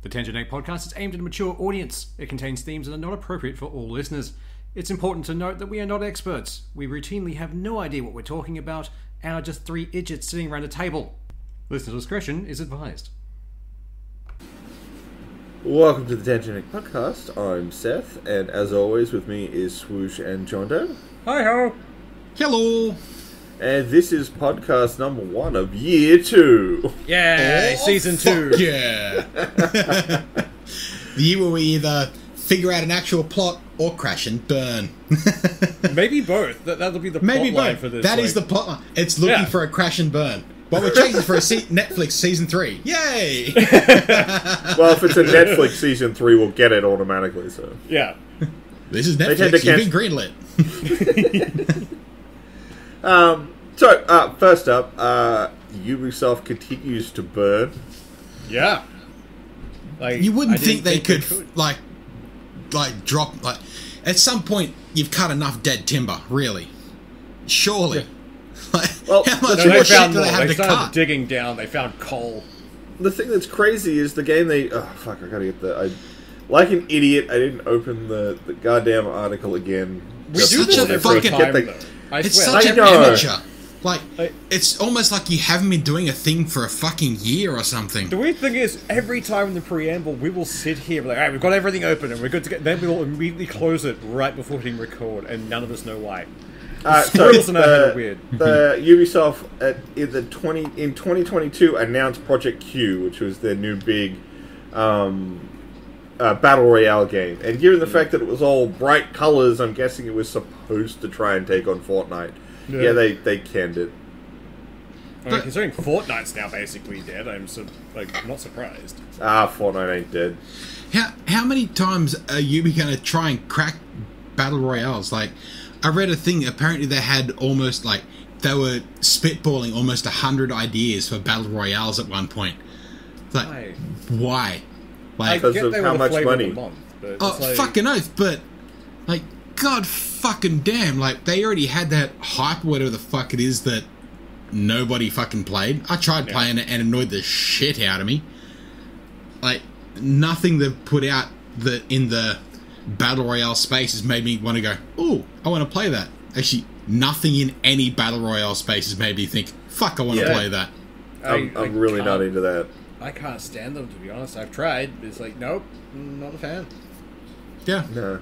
The Tangent 8 podcast is aimed at a mature audience. It contains themes that are not appropriate for all listeners. It's important to note that we are not experts. We routinely have no idea what we're talking about and are just three idiots sitting around a table. Listener discretion is advised. Welcome to the Tangent 8 podcast. I'm Seth, and as always with me is Swoosh and John Doe. Hi-ho! Hello! And this is podcast number 1 of year 2. Yay! Season 2! Yeah! The year where we either figure out an actual plot or crash and burn. Maybe both. That'll be the Maybe plot line both. for this. That is the plot line. It's looking for a crash and burn. But we're changing for a Netflix season 3. Yay! Well, if it's a Netflix season 3, we'll get it automatically, so... Yeah. This is Netflix. You've been greenlit. First up, Ubisoft continues to burn. Yeah. Like, You wouldn't think they could like drop... at some point, you've cut enough dead timber, really. Surely. Yeah. Well, how much No, more they shit found do more. they have They to started cut? digging down. They found coal. The thing that's crazy is the game they... Oh, fuck, I gotta get the... Like an idiot, I didn't open the goddamn article again. We It's do such this a every fucking- time, though. I It's swear. such I an know. amateur. Like, it's almost like you haven't been doing a thing for a fucking year or something. The weird thing is, every time in the preamble, we will sit here, we're like, alright, we've got everything open and we're good to go. Then we will immediately close it right before hitting record, and none of us know why. Squirrels and I are weird. The Ubisoft in 2022 announced Project Q, which was their new big battle royale game. And given the fact that it was all bright colors, I'm guessing it was supposed to try and take on Fortnite. Yeah, they canned it. I mean, considering Fortnite's now basically dead, I'm not surprised. Fortnite ain't dead. How many times are you going to try and crack battle royales? Like, I read a thing, apparently they had almost, like, they were spitballing almost 100 ideas for battle royales at one point. Like, why? Like, Because get of they how were the much flavor of money. the month, but oh, it's like, fucking oath, but, like, god fucking damn, like, they already had that hype, whatever the fuck it is that nobody fucking played. I tried playing it and annoyed the shit out of me. Like, nothing they've put out in the battle royale space has made me want to go, ooh, I want to play that. Actually, nothing in any battle royale space has made me think, fuck, I want to play that. I'm really not into that. I can't stand them, to be honest. I've tried, but it's like, nope, not a fan. Yeah. No.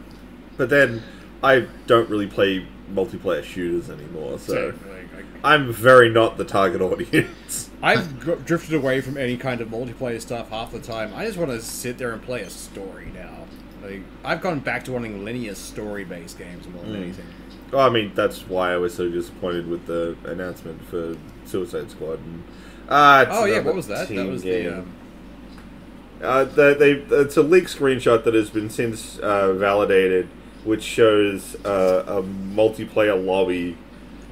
But then, I don't really play multiplayer shooters anymore, so... I'm very not the target audience. I've drifted away from any kind of multiplayer stuff half the time. I just want to sit there and play a story now. Like, I've gone back to wanting linear story-based games more than anything. Well, I mean, that's why I was so disappointed with the announcement for Suicide Squad. And, what was that? That was game. It's a leaked screenshot that has been since validated, which shows a multiplayer lobby,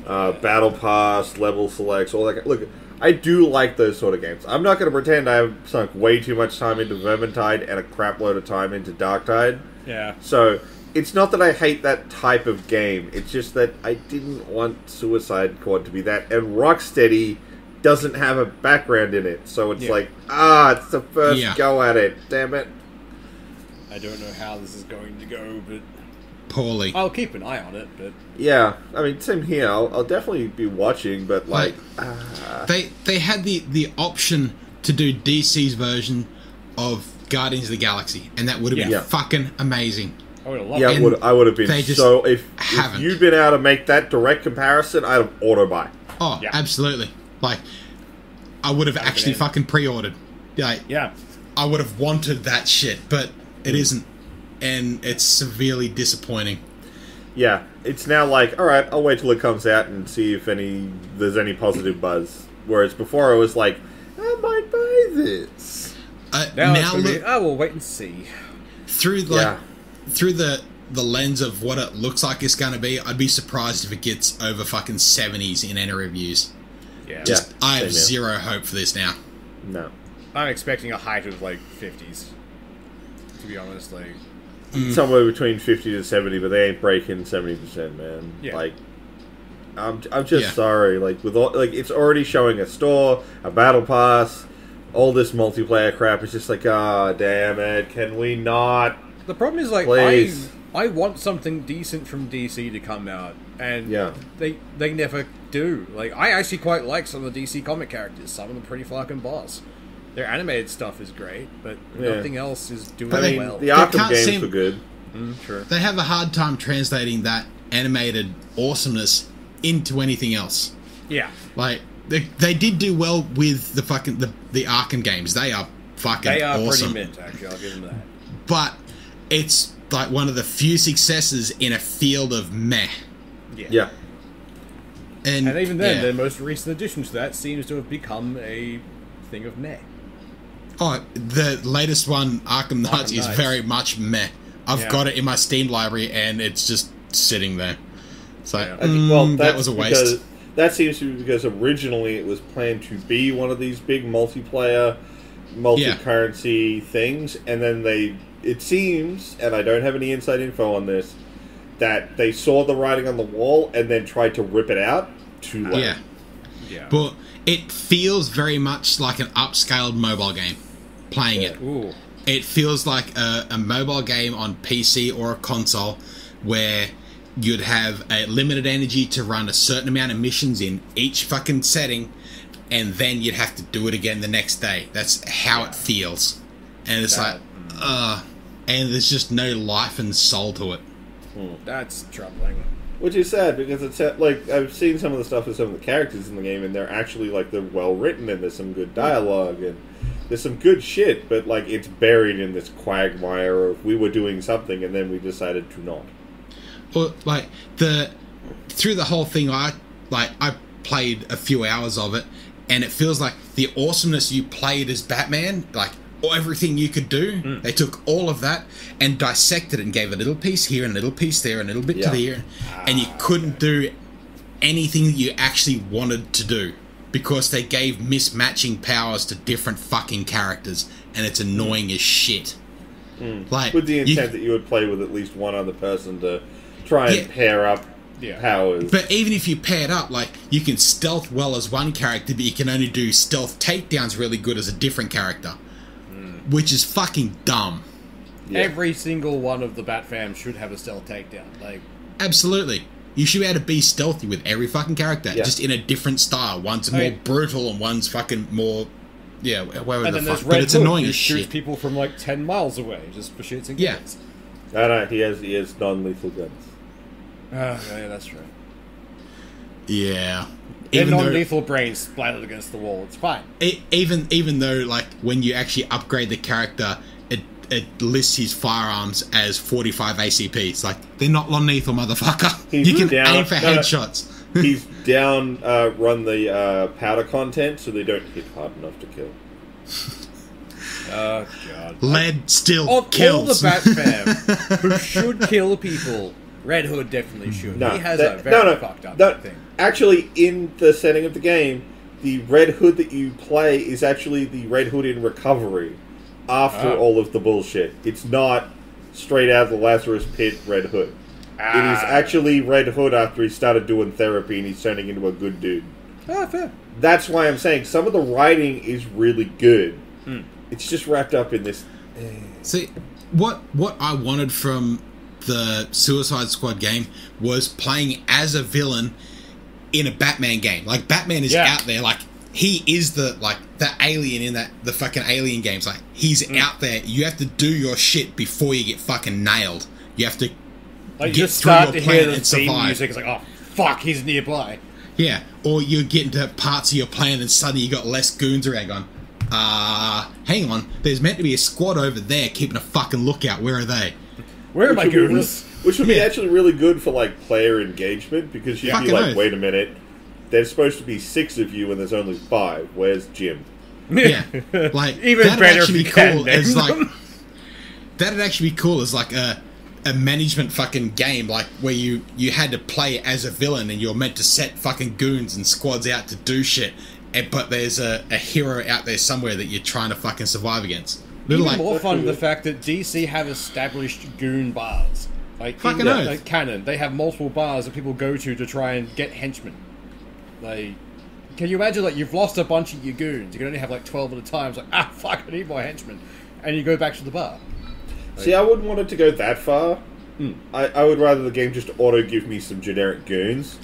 battle pass, level selects, all that. Look, I do like those sort of games. I'm not going to pretend I've sunk way too much time into Vermintide and a crap load of time into Darktide. Yeah. So, it's not that I hate that type of game. It's just that I didn't want Suicide Squad to be that. And Rocksteady doesn't have a background in it. So it's like, it's the first go at it. Damn it. I don't know how this is going to go, but... Poorly. I'll keep an eye on it, but... Yeah, I mean, same here. I'll definitely be watching, but like... They had the option to do DC's version of Guardians of the Galaxy, and that would have been fucking amazing. I would have loved it. I would have been so... If haven't. you'd been able to make that direct comparison, I'd have auto-buy. Oh, absolutely. Like, I would have actually fucking pre-ordered. Like, I would have wanted that shit, but it isn't. And it's severely disappointing. Yeah, it's now like, alright, I'll wait till it comes out and see if there's any positive buzz. Whereas before I was like, I might buy this. Now look, I will wait and see. Through the lens of what it looks like it's going to be, I'd be surprised if it gets over fucking 70s in any reviews. Yeah. I have zero hope for this now. No. I'm expecting a height of like 50s. To be honest, like... Somewhere between 50 to 70, but they ain't breaking 70%, man. Yeah. Like, I'm just sorry. Like, with all, like, it's already showing a store, a battle pass, all this multiplayer crap is just like, ah, damn it, can we not? The problem is, like, Please. I want something decent from DC to come out, and they never do. Like, I actually quite like some of the DC comic characters. Some of them pretty fucking boss. Their animated stuff is great, but nothing else is doing well. The Arkham games were good. Sure. They have a hard time translating that animated awesomeness into anything else. Yeah. Like, they did do well with the Arkham games. They are fucking awesome. They are pretty mint, actually. I'll give them that. But it's like one of the few successes in a field of meh. Yeah. And even then, the most recent addition to that seems to have become a thing of meh. Oh, the latest one, Arkham Knights, is very much meh. I've got it in my Steam library, and it's just sitting there. So, that was a waste. That seems to be because originally it was planned to be one of these big multiplayer, multi-currency things, and then it seems, and I don't have any inside info on this, that they saw the writing on the wall and then tried to rip it out too late. Yeah. But it feels very much like an upscaled mobile game. Playing it. Ooh. It feels like a mobile game on PC or a console where you'd have a limited energy to run a certain amount of missions in each fucking setting, and then you'd have to do it again the next day. That's how it feels. And it's and there's just no life and soul to it. That's troubling. Which is sad, because it's like, I've seen some of the stuff with some of the characters in the game, and they're actually, like, they're well written, and there's some good dialogue, and there's some good shit, but, like, it's buried in this quagmire of we were doing something, and then we decided to not. Well, like, through the whole thing, I played a few hours of it, and it feels like the awesomeness you played as Batman, like, everything you could do, they took all of that and dissected it and gave a little piece here and a little piece there and a little bit to there, and you couldn't do anything that you actually wanted to do because they gave mismatching powers to different fucking characters, and it's annoying as shit. Like, with the intent that you would play with at least one other person to try and pair up powers. But even if you paired up, like, you can stealth well as one character, but you can only do stealth takedowns really good as a different character. Which is fucking dumb. Yeah. Every single one of the Bat fam should have a stealth takedown. Like, absolutely. You should be able to be stealthy with every fucking character, just in a different style. One's more brutal and one's fucking more... Yeah, whatever the fuck. But it's annoying as shit. Shoots people from like 10 miles away just for shits and giggles. No, he has non-lethal guns. Yeah, that's true. Yeah. Their non-lethal brains splattered against the wall. It's fine. Even though, like, when you actually upgrade the character, it lists his firearms as 45 ACP. It's like, they're not non-lethal, motherfucker. You can aim for headshots. He's down, run the powder content so they don't hit hard enough to kill. Oh, God. Lead still kills. All the Bat fam who should kill people, Red Hood definitely should. He has a very fucked up thing. Actually, in the setting of the game, the Red Hood that you play is actually the Red Hood in recovery after all of the bullshit. It's not straight out of the Lazarus Pit Red Hood. It is actually Red Hood after he started doing therapy and he's turning into a good dude. Fair. That's why I'm saying some of the writing is really good. It's just wrapped up in this... See, what I wanted from the Suicide Squad game was playing as a villain in a Batman game. Like, Batman is out there, like, he is the alien in the fucking Alien games. Like, he's out there. You have to do your shit before you get fucking nailed. You have to get through your plan and survive. Music, it's like, oh, fuck, he's nearby. Yeah, or you get into parts of your plan and suddenly you got less goons around going, hang on, there's meant to be a squad over there keeping a fucking lookout. Where are they? Where are my goons? Which would be actually really good for, like, player engagement, because you'd be like, wait a minute, there's supposed to be 6 of you and there's only 5. Where's Jim? Yeah. Like, even better if you cool as, like, that'd actually be cool as, like, a management fucking game, like, where you had to play as a villain and you're meant to set fucking goons and squads out to do shit, but there's a hero out there somewhere that you're trying to fucking survive against. Even more fun, the fact that DC have established goon bars. Like, canon, they have multiple bars that people go to try and get henchmen. Like, Can you imagine, like, you've lost a bunch of your goons, you can only have like 12 at a time, it's like, fuck, I need more henchmen, and you go back to the bar. See, I wouldn't want it to go that far. I would rather the game just auto-give me some generic goons.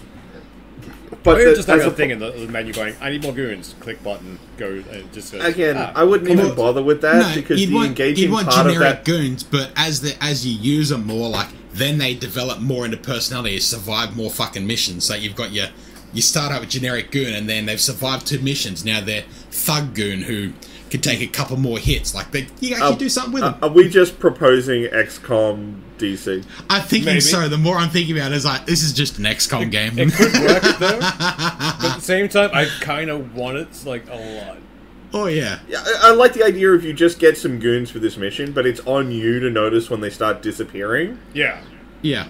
But Maybe just like a thing in the menu going, I need more goons, click button, go, and just goes, again, I wouldn't even bother with that, because the engaging part of that... You'd want generic goons, but as you use them more, like, then they develop more into personality, survive more fucking missions. So you've got you start out with generic goon, and then they've survived 2 missions. Now they're thug goon, who can take a couple more hits. Like, you actually do something with them. Are we just proposing XCOM DC? I'm thinking so. The more I'm thinking about it, is like, this is just an XCOM game. It could work, though. But at the same time, I kind of want it, like, a lot. Oh, yeah. I like the idea of you just get some goons for this mission, but it's on you to notice when they start disappearing. Yeah. Yeah.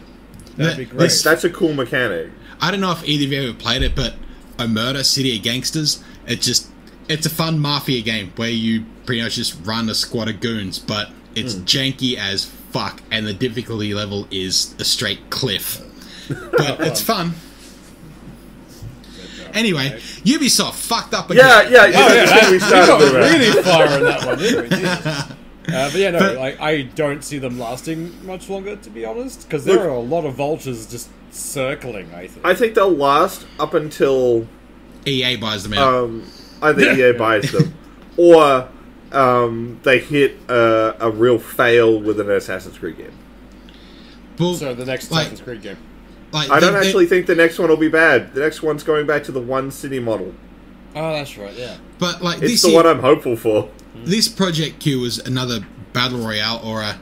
That'd be great. That's a cool mechanic. I don't know if either of you ever played it, but Omerta, City of Gangsters, it's a fun mafia game where you pretty much just run a squad of goons, but it's janky as fuck, and the difficulty level is a straight cliff. But it's fun. Anyway, Ubisoft fucked up again. Yeah. We started with that. Really far on that one, didn't we? But yeah, no, like, I don't see them lasting much longer, to be honest, because there are a lot of vultures just circling, I think. I think they'll last up until... EA buys them out. Either EA buys them, or they hit a real fail with an Assassin's Creed game. Well, so the next Assassin's Creed game. I don't actually think the next one will be bad. The next one's going back to the one city model. Oh, that's right, yeah. But like, it's the one I'm hopeful for. This Project Q was another battle royale, or a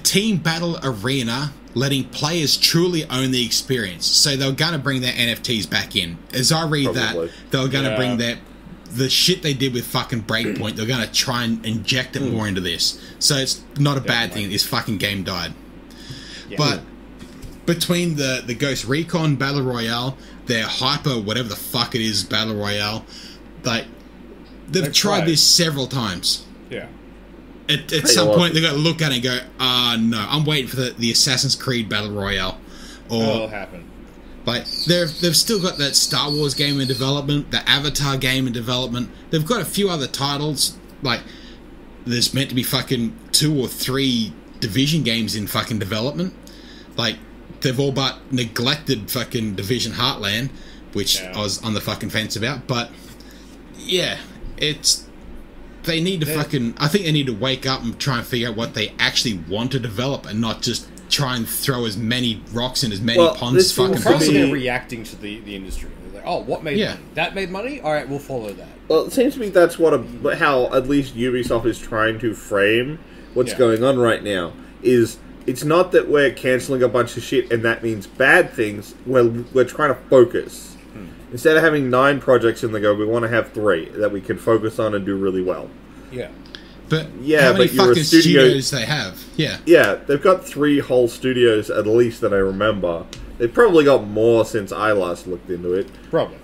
team battle arena, letting players truly own the experience. So they were going to bring their NFTs back in. As I read that, they were going to bring the shit they did with fucking Breakpoint. They're going to try and inject it more into this. So it's not a bad thing that this fucking game died. Yeah. But between the Ghost Recon Battle Royale, their Hyper, whatever the fuck it is, Battle Royale, they've tried this several times. Yeah. At some point, they've got to look at it and go, no, I'm waiting for the Assassin's Creed Battle Royale. Or, that'll happen. Like, they've still got that Star Wars game in development, the Avatar game in development. They've got a few other titles, like, there's meant to be fucking 2 or 3 Division games in fucking development. Like, they've all but neglected fucking Division Heartland, which I was on the fucking fence about. But, yeah, they need to I think they need to wake up and try and figure out what they actually want to develop and not just try and throw as many rocks in as many ponds as fucking possible. They're reacting to the industry. They're like, what made money? That made money? Alright, we'll follow that. Well, it seems to me that's how at least Ubisoft is trying to frame what's going on right now. Is it's not that we're cancelling a bunch of shit and that means bad things. We're trying to focus. Instead of having 9 projects in the go, we want to have 3 that we can focus on and do really well. Yeah. But how many fucking studios they have? Yeah. Yeah, they've got 3 whole studios at least that I remember. They've probably got more since I last looked into it. Probably.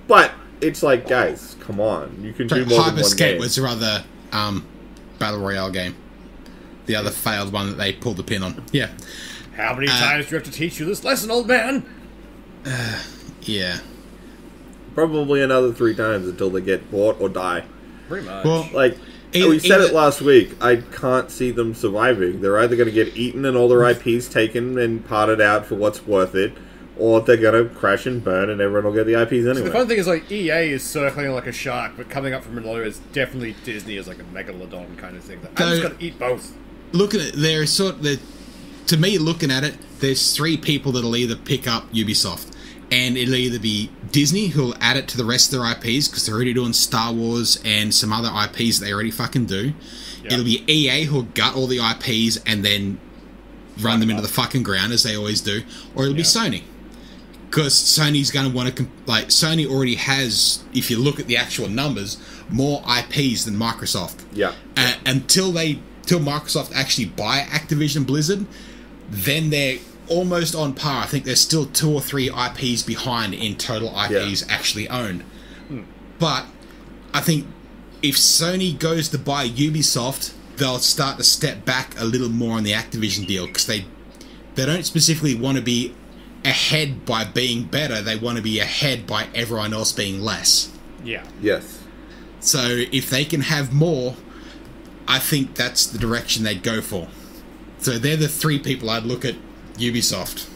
But it's like, guys, come on. You can do more than one game. Hyperscape was their other Battle Royale game. The other failed one that they pulled the pin on. Yeah. How many times do you have to teach you this lesson, old man? Yeah. Probably another 3 times until they get bought or die. Pretty much. Well, like, we said it last week, I can't see them surviving. They're either going to get eaten and all their IPs taken and parted out for what's worth it, or they're going to crash and burn and everyone will get the IPs anyway. So the fun thing is, like, EA is circling like a shark, but coming up from below is definitely Disney as like a megalodon kind of thing. I'm just going to eat both. Look at it, to me, looking at it, there's 3 people that'll either pick up Ubisoft. And it'll either be Disney, who'll add it to the rest of their IPs, because they're already doing Star Wars and some other IPs that they already fucking do. Yep. It'll be EA, who'll gut all the IPs and then run them into the fucking ground, as they always do. Or it'll be Sony. Because Sony's going to want to... Like, Sony already has, if you look at the actual numbers, more IPs than Microsoft. Yeah. Until Microsoft actually buy Activision Blizzard, then they're almost on par. I think there's still 2 or 3 IPs behind in total IPs actually owned. But I think if Sony goes to buy Ubisoft, they'll start to step back a little more on the Activision deal, because they don't specifically want to be ahead by being better. They want to be ahead by everyone else being less. Yeah. Yes. So if they can have more, I think that's the direction they'd go for. So they're the three people I'd look at Ubisoft.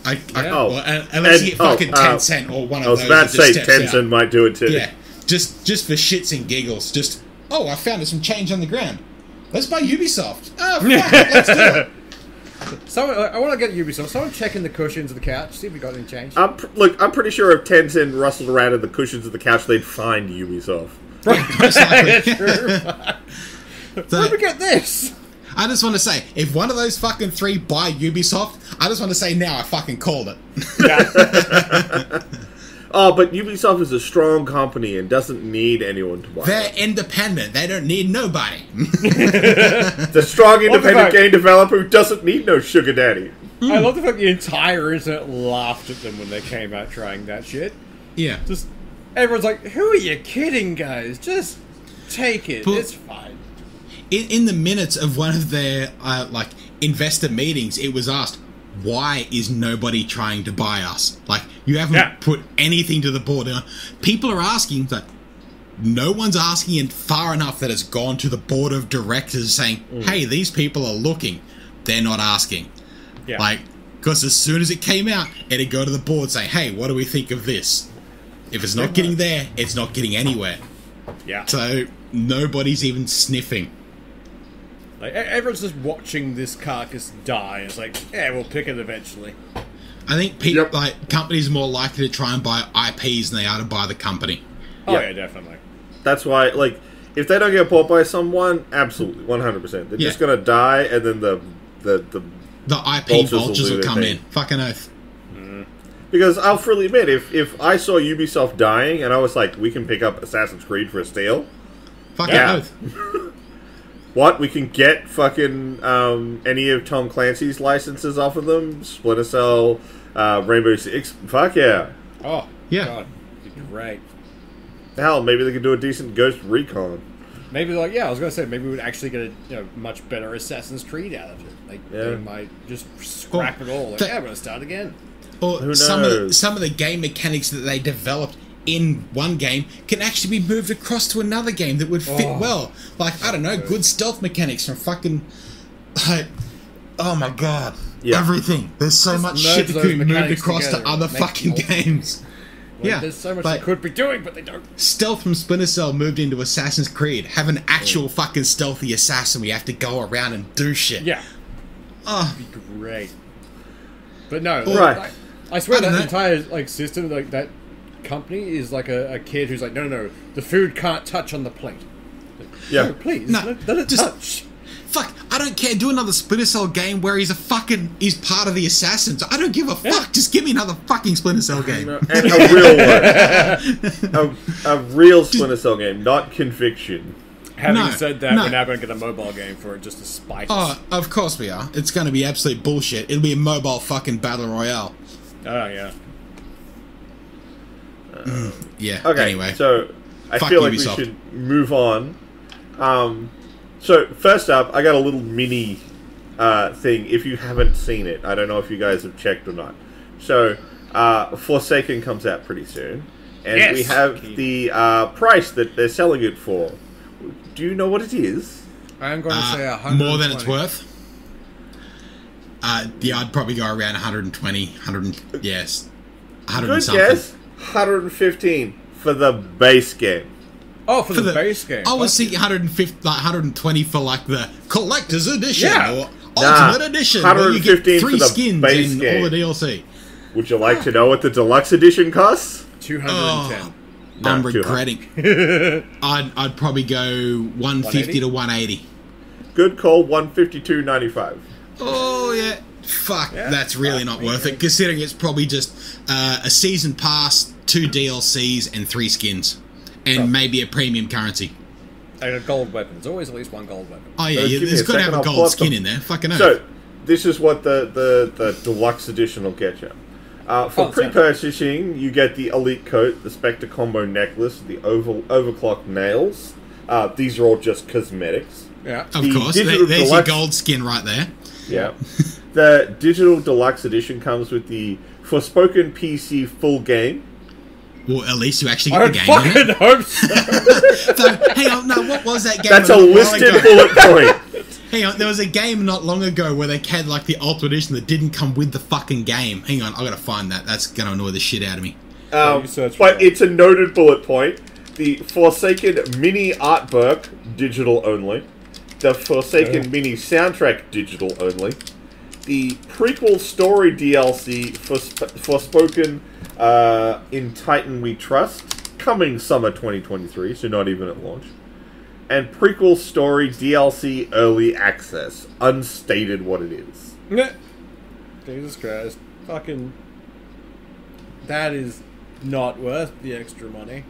Unless you get fucking Tencent or one of those. I was about to say Tencent might do it too. Yeah, just for shits and giggles. Just, I found some change on the ground. Let's buy Ubisoft. Oh, fuck, let's do it. I want to get Ubisoft. Someone check in the cushions of the couch, see if we got any change. I'm pretty sure if Tencent rustled around in the cushions of the couch, they'd find Ubisoft. That's true. Where'd we get this? I just want to say, if one of those fucking three buy Ubisoft, I just want to say now I fucking called it. Yeah. Oh, but Ubisoft is a strong company and doesn't need anyone to buy They're it. independent. They don't need nobody. The strong independent game developer who doesn't need no sugar daddy. I love the fact the entire internet laughed at them when they came out trying that shit. Yeah. Just everyone's like, "Who are you kidding, guys? Just take it. But it's fine." In the minutes of one of their investor meetings, it was asked, why is nobody trying to buy us? Like, you haven't put anything to the board. People are asking, that no one's asking it far enough that it's gone to the board of directors saying, hey, these people are looking. They're not asking. Yeah. Like, because as soon as it came out, it'd go to the board saying, hey, what do we think of this? If it's not getting there, it's not getting anywhere. Yeah. So, nobody's even sniffing. Like, everyone's just watching this carcass die. It's like, yeah, we'll pick it eventually. I think people, companies are more likely to try and buy IPs than they are to buy the company. Oh, yeah, definitely. That's why, if they don't get bought by someone, absolutely, 100%. They're just going to die, and then the IP vultures will come in. Fucking oath. Because I'll freely admit, if I saw Ubisoft dying, and I was like, we can pick up Assassin's Creed for a steal. Fucking oath. What? We can get fucking any of Tom Clancy's licenses off of them? Splinter Cell, Rainbow Six? Fuck yeah. Oh, yeah. God. It'd be great. Hell, maybe they could do a decent Ghost Recon. Maybe, I was going to say, maybe we'd actually get a much better Assassin's Creed out of it. They might just scrap it all. We're going to start again. Or some of the game mechanics that they developed in one game can actually be moved across to another game that would fit well. Like, I don't know, good stealth mechanics from fucking... oh my god. Yeah. Everything. There's so much shit that could be moved across to other fucking games. There's so much they could be doing, but they don't. Stealth from Splinter Cell moved into Assassin's Creed. Have an actual fucking stealthy assassin we have to go around and do shit. Yeah. Oh. That'd be great. But no, right. I swear that entire system, that company is like a kid who's like, no, the food can't touch on the plate. Like, no, please, let it touch. Fuck, I don't care. Do another Splinter Cell game where he's part of the Assassins. I don't give a fuck. Just give me another fucking Splinter Cell game. And a real one. a real Splinter Cell game, not Conviction. Having said that, we're now going to get a mobile game for it just to spite us. Oh, of course we are. It's going to be absolute bullshit. It'll be a mobile fucking battle royale. Oh, yeah. Yeah, okay, anyway. So, I feel like Ubisoft. we should move on. So, first up, I got a little mini thing, if you haven't seen it. I don't know if you guys have checked or not. So, Forsaken comes out pretty soon. And we have the price that they're selling it for. Do you know what it is? I'm going to say 120. More than it's worth? Yeah, I'd probably go around 120, 100, yes. 100 Good and something. guess. 115 for the base game. Oh, for the base game. I was thinking 150, 120 for like the collector's edition or Nah, ultimate edition. 115 where you get 3 for the skins base and game. all the DLC. Would you like to know what the deluxe edition costs? 210. I'm 200. regretting. I'd probably go 150 to 180. Good call, 152.95. Oh yeah. Fuck, that's really not worth it, considering it's probably just a season pass, 2 DLCs, and 3 skins. And maybe a premium currency. And a gold weapon. There's always at least one gold weapon. Oh yeah, there's got to have a gold skin in there. Fucking hell. So, this is what the deluxe edition will get you. For pre-purchasing, you get the Elite Coat, the Spectre Combo Necklace, the overclock nails. These are all just cosmetics. Yeah. Of course, there's your gold skin right there. Yeah. The digital deluxe edition comes with the Forspoken PC full game. Well, at least you actually I get the game. fucking hope so. So, hang on, no, what was that game? That's a listed bullet point. Hang on, there was a game not long ago where they had like the Ultimate Edition that didn't come with the fucking game. Hang on, I gotta find that. That's gonna annoy the shit out of me. But it's a noted bullet point. The Forsaken mini art book, digital only. The Forsaken mini soundtrack, digital only. The prequel story DLC for Forspoken In Titan We Trust, coming summer 2023, so not even at launch. And prequel story DLC early access, unstated what it is. Jesus Christ. Fucking... That is not worth the extra money.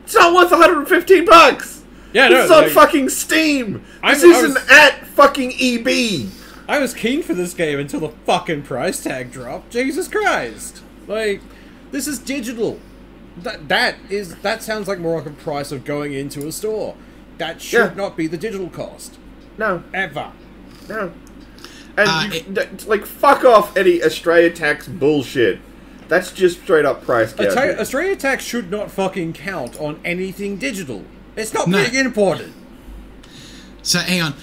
It's not worth $115! Yeah, no, it's on fucking Steam! This isn't at fucking EB! I was keen for this game until the fucking price tag dropped. Jesus Christ. Like, this is digital. That sounds like more like a price of going into a store. That should not be the digital cost. No. Ever. No. And, like, fuck off any Australia tax bullshit. That's just straight up price gouging. Australia tax should not fucking count on anything digital. It's not being imported. So, hang on.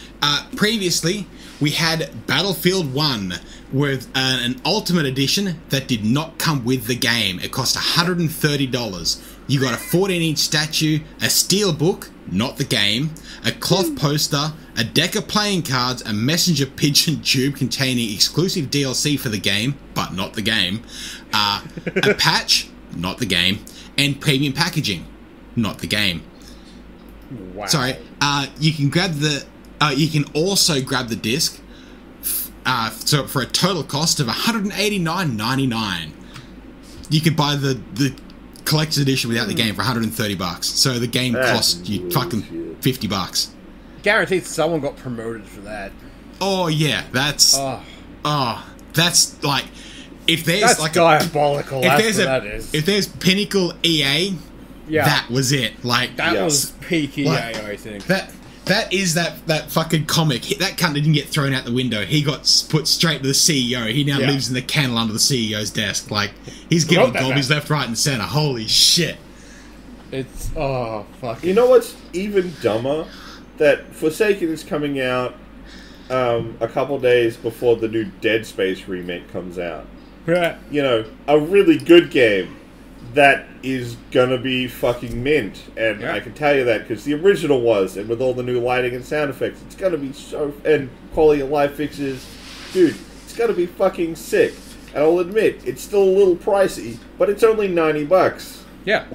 Previously, we had Battlefield 1 with an Ultimate Edition that did not come with the game. It cost $130. You got a 14-inch statue, a steel book, not the game, a cloth poster, a deck of playing cards, a messenger pigeon tube containing exclusive DLC for the game, but not the game, a patch, not the game, and premium packaging, not the game. Wow. Sorry. You can grab the. You can also grab the disc. So for a total cost of $189.99. You could buy the collector's edition without the game for $130. So the game cost you fucking $50. Guaranteed someone got promoted for that. Oh yeah, that's that's like if there's that's like diabolical. If there's Pinnacle EA, that was it. Like that was peak EA, I think. That is that fucking comic. That cunt didn't get thrown out the window. He got put straight to the CEO. He now lives in the kennel under the CEO's desk. Like, he's giving gobbies left, right, and centre. Holy shit. It's... Oh, fuck. You know what's even dumber? That Forsaken is coming out a couple days before the new Dead Space remake comes out. You know, a really good game that is gonna be fucking mint, and I can tell you that because the original was, and with all the new lighting and sound effects, it's gonna be so, and quality of life fixes, dude, it's gonna be fucking sick. And I'll admit, it's still a little pricey, but it's only $90. Yeah.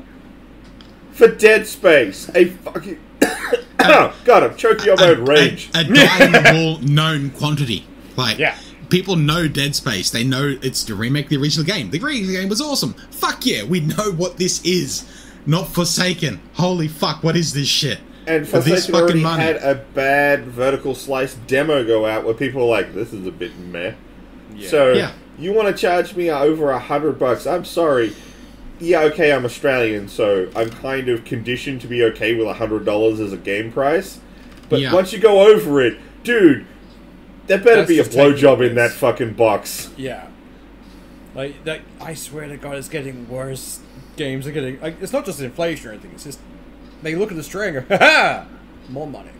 For Dead Space, a fucking God, I'm choking on my own rage. A die-in-the-wall known quantity. Like, people know Dead Space. They know it's to remake the original game. The original game was awesome. Fuck yeah, we know what this is. Not Forsaken. Holy fuck, what is this shit? And Forsaken already had a bad vertical slice demo go out where people are like, this is a bit meh. Yeah. So, you want to charge me over $100? I'm sorry. Yeah, okay, I'm Australian, so I'm kind of conditioned to be okay with $100 as a game price. But once you go over it, dude, there better be a blowjob in that fucking box. Yeah. Like, I swear to God, it's getting worse. Games are getting... Like, it's not just inflation or anything, it's just... They look at the string and go, ha-ha! More money.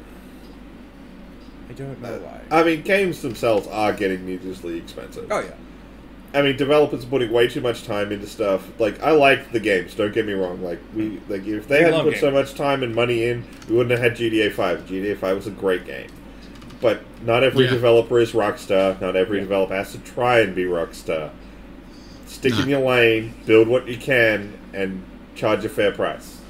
I don't know why. I mean, games themselves are getting needlessly expensive. Oh, yeah. I mean, developers are putting way too much time into stuff. Like, I like the games, don't get me wrong. Like, if they hadn't put so much time and money in, we wouldn't have had GTA 5. GTA 5 was a great game. But not every developer is Rockstar. Not every developer has to try and be Rockstar. Stick in your lane, build what you can, and charge a fair price.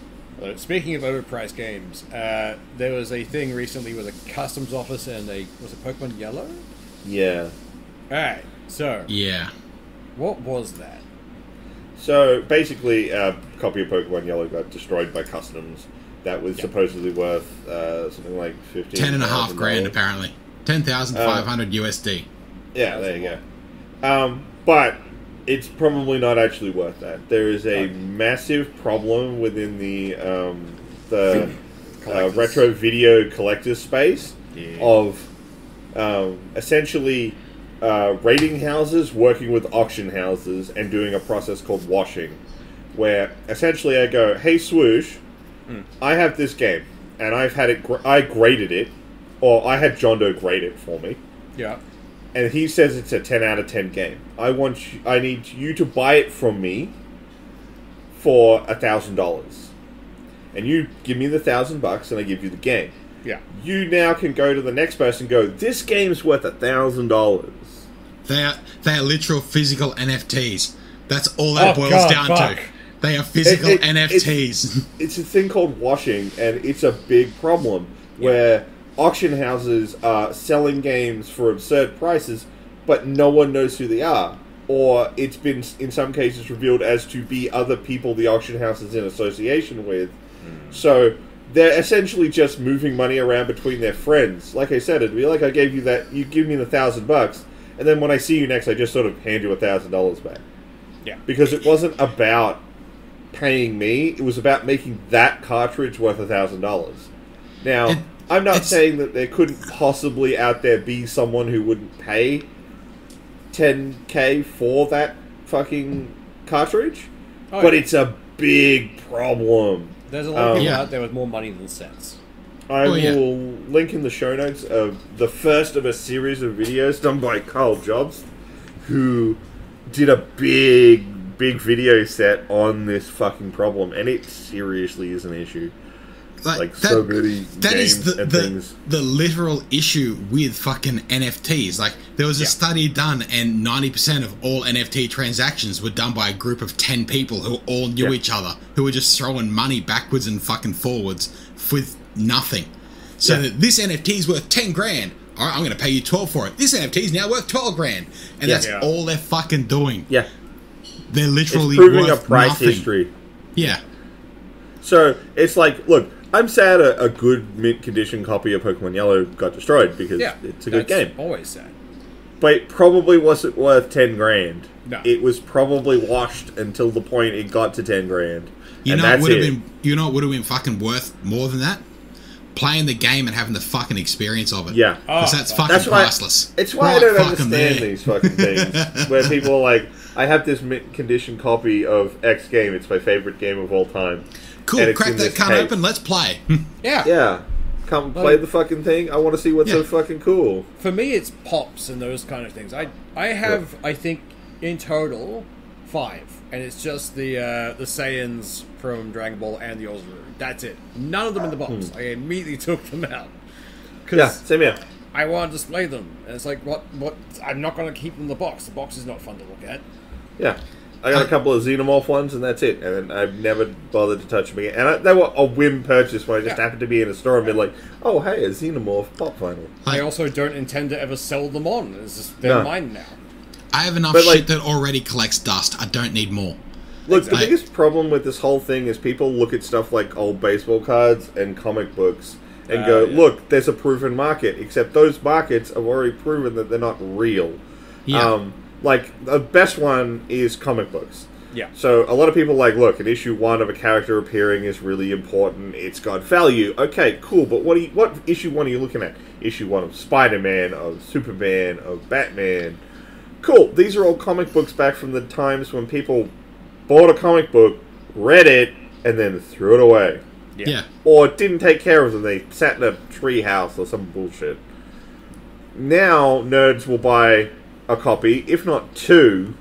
Speaking of overpriced games, there was a thing recently with a customs office and was it Pokemon Yellow? Yeah. Alright, so... Yeah. What was that? So, basically, a copy of Pokemon Yellow got destroyed by customs. That was supposedly worth something like $10.5 grand, apparently. 10,500 USD. Yeah, there you go. But it's probably not actually worth that. There is a massive problem within the retro video collector space of essentially rating houses working with auction houses and doing a process called washing, where essentially I go, hey Swoosh, I have this game, and I've had it, I graded it, or I had John Doe grade it for me. Yeah. And he says it's a 10 out of 10 game. I need you to buy it from me for $1,000. And you give me the $1,000 and I give you the game. Yeah. You now can go to the next person and go, this game's worth $1,000. They are literal physical NFTs. That's all that boils down to. They are physical NFTs. It's a thing called washing, and it's a big problem where auction houses are selling games for absurd prices, but no one knows who they are. Or it's been, in some cases, revealed as to be other people the auction house is in association with. So they're essentially just moving money around between their friends. Like I said, it'd be like I gave you that, you give me the $1,000, and then when I see you next, I just sort of hand you $1,000 back. Yeah. Because it wasn't about paying me, it was about making that cartridge worth $1,000. Now, I'm not saying that there couldn't possibly out there be someone who wouldn't pay $10K for that fucking cartridge, but it's a big problem. There's a lot of people out there with more money than sense. I will link in the show notes of the first of a series of videos done by Carl Jobs, who did a big video set on this fucking problem, and it seriously is an issue. Like so many games and things. The literal issue with fucking NFTs. Like, there was a study done, and 90% of all NFT transactions were done by a group of 10 people who all knew each other, who were just throwing money backwards and fucking forwards with nothing. So that this NFT is worth 10 grand. All right, I'm going to pay you 12 for it. This NFT is now worth 12 grand. And that's all they're fucking doing. Yeah. They're literally proving worth a price nothing. history. Yeah. So it's like, look, I'm sad a good mint condition copy of Pokemon Yellow got destroyed because it's a good game. Always sad. But it probably wasn't worth 10 grand. No. It was probably washed until the point it got to 10 grand. You know what would have been fucking worth more than that? Playing the game and having the fucking experience of it. Yeah. Because that's fucking priceless. It's why I don't understand these fucking things. Where people are like, I have this mint condition copy of X game, it's my favorite game of all time. Cool, crack that cunt open, let's play. Yeah. Come play the fucking thing. I want to see what's so fucking cool. For me, it's pops and those kind of things. I have, I think, in total, 5. And it's just the Saiyans from Dragon Ball and the Ozaru. That's it. None of them in the box. I immediately took them out. Yeah, same here. I want to display them. And it's like, what? I'm not going to keep them in the box. The box is not fun to look at. Yeah. I got a couple of Xenomorph ones, and that's it. And then I've never bothered to touch them again. And they were a whim purchase when I just happened to be in a store and be like, oh, hey, a Xenomorph pop vinyl. I also don't intend to ever sell them on. It's just, they're mine now. I have enough shit that already collects dust. I don't need more. Look, the biggest problem with this whole thing is people look at stuff like old baseball cards and comic books and go, look, there's a proven market. Except those markets have already proven that they're not real. Yeah. Like, the best one is comic books. Yeah. So, a lot of people like, look, in issue 1 of a character appearing is really important. It's got value. Okay, cool, but what issue 1 are you looking at? Issue 1 of Spider-Man, of Superman, of Batman. Cool, these are all comic books back from the times when people bought a comic book, read it, and then threw it away. Yeah. Or didn't take care of them. They sat in a tree house or some bullshit. Now, nerds will buy a copy, if not 2,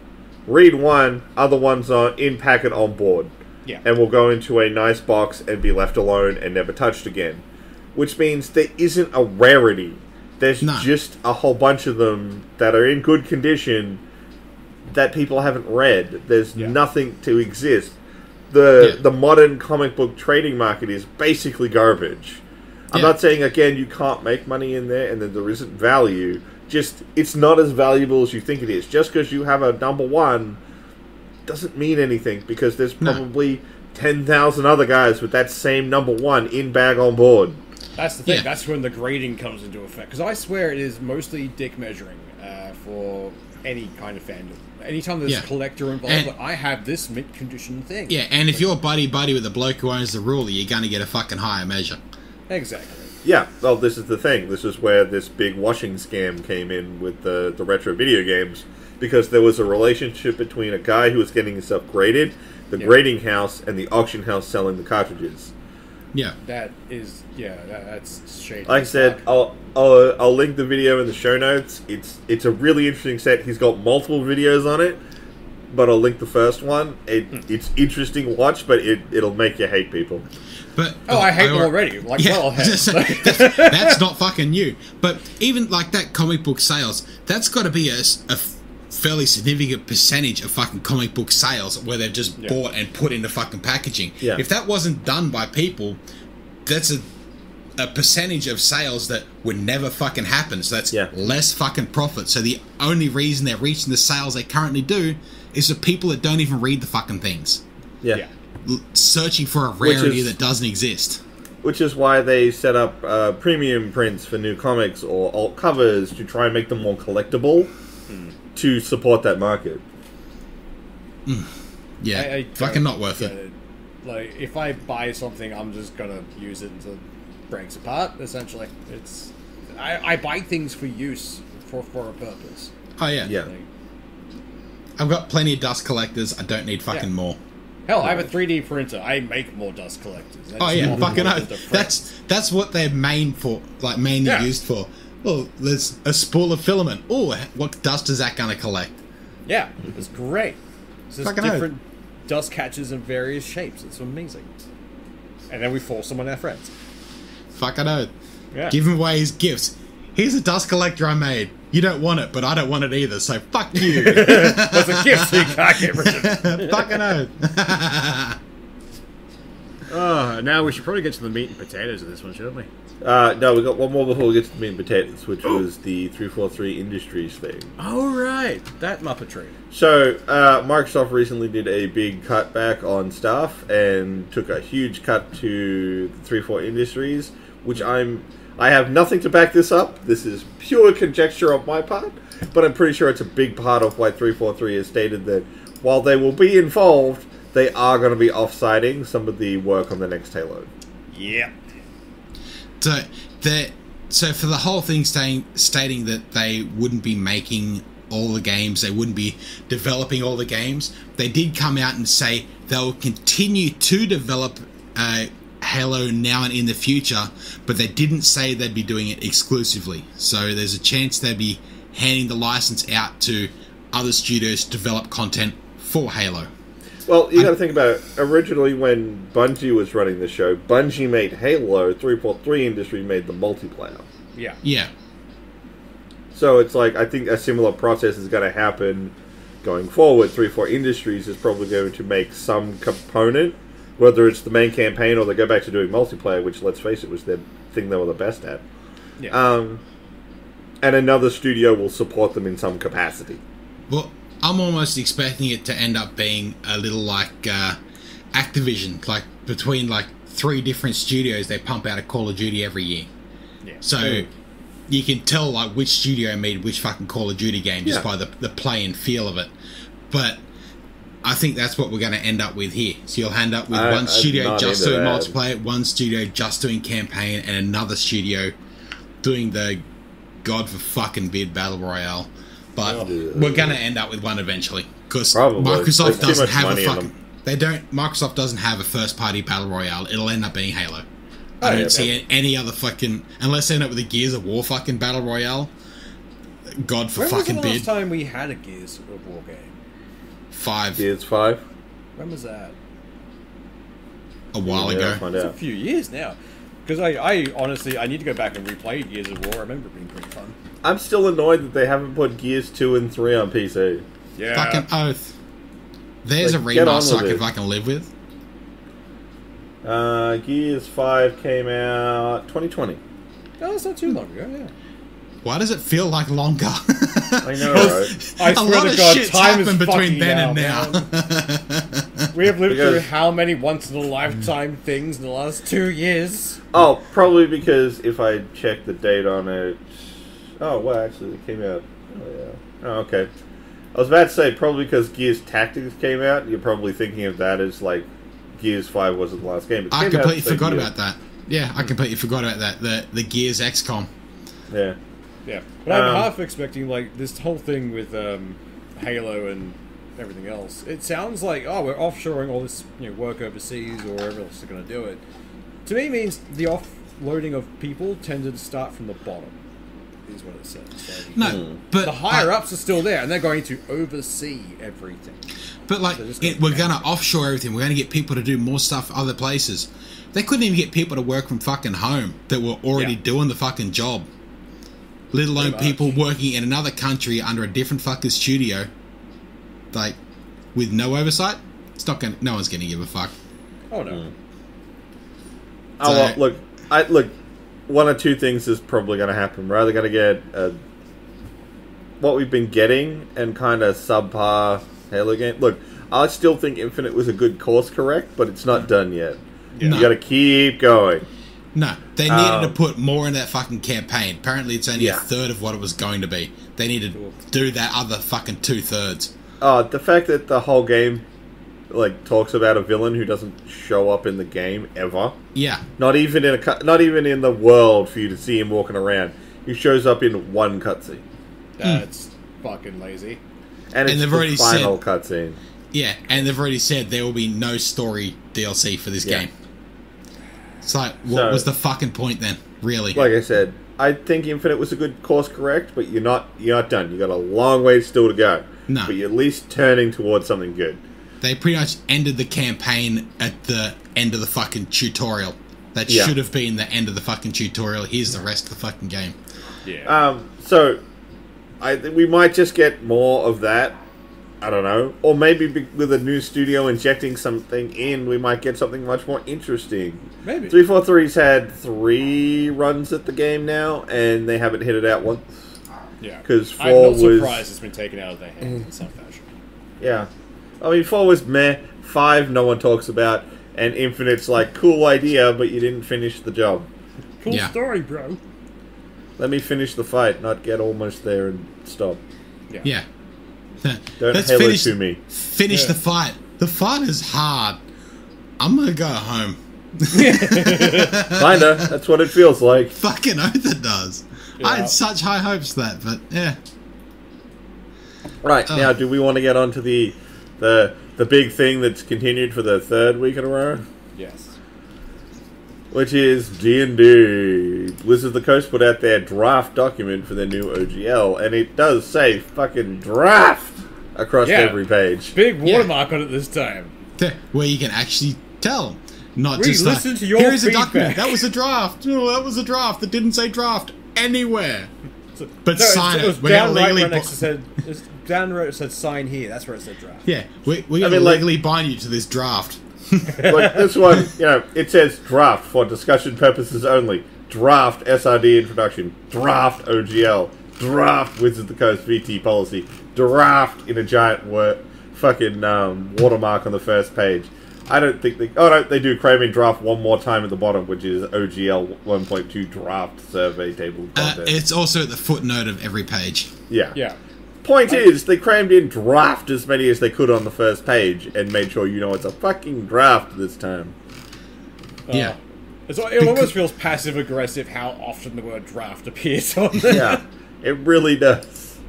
read 1, other ones are in packet on board. Yeah. And will go into a nice box and be left alone and never touched again. Which means there isn't a rarity. There's just a whole bunch of them that are in good condition that people haven't read. There's nothing to exist. The modern comic book trading market is basically garbage. I'm not saying, again, you can't make money in there and then there isn't value. Just, it's not as valuable as you think it is. Just because you have a number 1 doesn't mean anything, because there's probably 10,000 other guys with that same number 1 in bag on board. That's the thing. That's when the grading comes into effect. Because I swear it is mostly dick measuring for any kind of fandom. Anytime there's a collector involved, but I have this mint condition thing. Yeah, and if you're buddy with the bloke who owns the ruler, you're going to get a fucking higher measure. Exactly. Yeah, well, this is the thing. This is where this big washing scam came in with the retro video games, because there was a relationship between a guy who was getting himself graded, the grading house, and the auction house selling the cartridges. Yeah. That's shady. Like I said, I'll link the video in the show notes. It's a really interesting set. He's got multiple videos on it, but I'll link the first one. It's interesting watch, but it'll make you hate people. But I hate them already. That's not fucking new. But even like that comic book sales, that's got to be a fairly significant percentage of fucking comic book sales where they've just bought and put into fucking packaging. Yeah. If that wasn't done by people, that's a percentage of sales that would never fucking happen. So that's less fucking profit. So the only reason they're reaching the sales they currently do is the people that don't even read the fucking things. Yeah. Searching for a rarity that doesn't exist. Which is why they set up premium prints for new comics or alt covers to try and make them more collectible to support that market. Yeah, I fucking not worth it. Like, if I buy something, I'm just gonna use it until it breaks apart, essentially. I buy things for use, for a purpose. Oh, yeah. Yeah. I've got plenty of dust collectors. I don't need fucking more. Hell, I have a 3D printer. I make more dust collectors. Fucking oath. That's what they're mainly used for. Oh, there's a spool of filament. Oh, what dust is that going to collect? Yeah, it's great. It's just different dust catchers in various shapes. It's amazing. And then we force them on our friends. Fucking oath. Yeah. Give him away his gifts. Here's a dust collector I made. You don't want it, but I don't want it either, so fuck you. It's a gift, so you can't get rid of it. Fucking oath. Now we should probably get to the meat and potatoes of this one, shouldn't we? No, we got one more before we get to the meat and potatoes, which was the 343 Industries thing. Oh, right. That Muppetry. So, Microsoft recently did a big cutback on staff and took a huge cut to 343 Industries, which I have nothing to back this up. This is pure conjecture on my part, but I'm pretty sure it's a big part of why 343 has stated that while they will be involved, they are going to be off-siting some of the work on the next Halo. Yeah. So for the whole thing stating that they wouldn't be making all the games, they wouldn't be developing all the games, they did come out and say they'll continue to develop Halo now and in the future, but they didn't say they'd be doing it exclusively. So there's a chance they'd be handing the license out to other studios to develop content for Halo. Well, you got to think about it. Originally, when Bungie was running the show, Bungie made Halo, 343 Industry made the multiplayer. Yeah. Yeah. So it's like, I think a similar process is going to happen going forward. 343 Industries is probably going to make some component, whether it's the main campaign or they go back to doing multiplayer, which, let's face it, was their thing they were the best at. Yeah. And another studio will support them in some capacity. Well, I'm almost expecting it to end up being a little like Activision, like between like 3 different studios, they pump out a Call of Duty every year. Yeah. So you can tell like which studio made which fucking Call of Duty game just by the play and feel of it. But I think that's what we're going to end up with here. So you'll end up with one studio just doing multiplayer, one studio just doing campaign, and another studio doing the God for fucking bid battle royale. But we're going to end up with one eventually because Microsoft doesn't have a fucking. Microsoft doesn't have a first-party battle royale. It'll end up being Halo. I don't see any other fucking, unless they end up with a Gears of War fucking battle royale. God for fucking bid. When was the last time we had a Gears of War game? 5. Gears 5. When was that? A while ago. It's a few years now. Because I honestly, I need to go back and replay Gears of War. I remember it being pretty fun. I'm still annoyed that they haven't put Gears 2 and 3 on PC. Yeah. Fucking oath. There's a remaster I could fucking live with. Gears 5 came out 2020. Oh, that's not too long ago, yeah. Why does it feel like longer? I know, right? I a swear lot to of God, shit's time happened is between then and now. now. We have lived through how many once-in-a-lifetime things in the last 2 years? Oh, probably because if I check the date on it... Oh, well, actually, it came out... Oh, yeah. Oh, okay. I was about to say, probably because Gears Tactics came out, you're probably thinking of that as, like, Gears 5 wasn't the last game. I completely forgot about that. Yeah, I completely forgot about that. The Gears XCOM. Yeah. Yeah, but I'm half expecting like this whole thing with Halo and everything else. It sounds like we're offshoring all this work overseas or wherever else they're going to do it. To me, means the offloading of people tended to start from the bottom. Is what it says. So No, but the higher ups are still there, and they're going to oversee everything. But like, we're going to offshore everything. We're going to get people to do more stuff other places. They couldn't even get people to work from fucking home that were already doing the fucking job. Let alone people working in another country under a different fucking studio, like with no oversight. It's not going. No one's going to give a fuck. Oh no. Well, look. One or two things is probably going to happen. We're either going to get what we've been getting and kind of subpar Halo game. Look, I still think Infinite was a good course correct, but it's not done yet. Yeah. You got to keep going. No, they needed to put more in that fucking campaign. Apparently, it's only a third of what it was going to be. They needed to do that other fucking 2/3. The fact that the whole game talks about a villain who doesn't show up in the game ever. Yeah. Not even in the world for you to see him walking around. He shows up in one cutscene. That's fucking lazy. And it's the final cutscene. Yeah, and they've already said there will be no story DLC for this game. It's like, what was the fucking point then? Really? Like I said, I think Infinite was a good course correct, but you're not done. You got a long way still to go. No. But you're at least turning towards something good. They pretty much ended the campaign at the end of the fucking tutorial. That should have been the end of the fucking tutorial. Here's the rest of the fucking game. Yeah. So, we might just get more of that. I don't know. Or maybe with a new studio injecting something in, we might get something much more interesting. Maybe. 343's had 3 runs at the game now, and they haven't hit it out once. Yeah. Because 4 I'm not was... surprised it's been taken out of their hands in some fashion. Yeah. I mean, 4 was meh. 5 no one talks about. And Infinite's like, cool idea, but you didn't finish the job. Cool story, bro. Let me finish the fight, not get almost there and stop. Yeah. Don't Let's Halo to me. Finish the fight. The fight is hard. I'm gonna go home. Kinda. That's what it feels like. Fucking oath it does. Yeah. I had such high hopes for that, but yeah. Right, now do we want to get on to the big thing that's continued for the 3rd week in a row? Yes. Which is D&D. Blizzard of the Coast put out their draft document for their new OGL, and it does say fucking draft across every page. Big watermark on it this time. Where you can actually tell. Not we just listen to your here's feedback. A document. That was a draft. No, that was a draft. That didn't say draft anywhere. But sign it. We're down right next to said. Down the road it said sign here. That's where it said draft. Yeah, we're going to legally bind you to this draft. Like this one, it says draft for discussion purposes only. Draft SRD introduction. Draft OGL. Draft Wizards of the Coast VT policy. Draft in a giant fucking watermark on the first page. I don't think they... Oh, no, they do craving draft one more time at the bottom, which is OGL 1.2 draft survey table content. It's also at the footnote of every page. Yeah. Point is, they crammed in draft as many as they could on the first page and made sure you know it's a fucking draft this time. Yeah. It almost feels passive-aggressive how often the word draft appears on there. Yeah, it really does.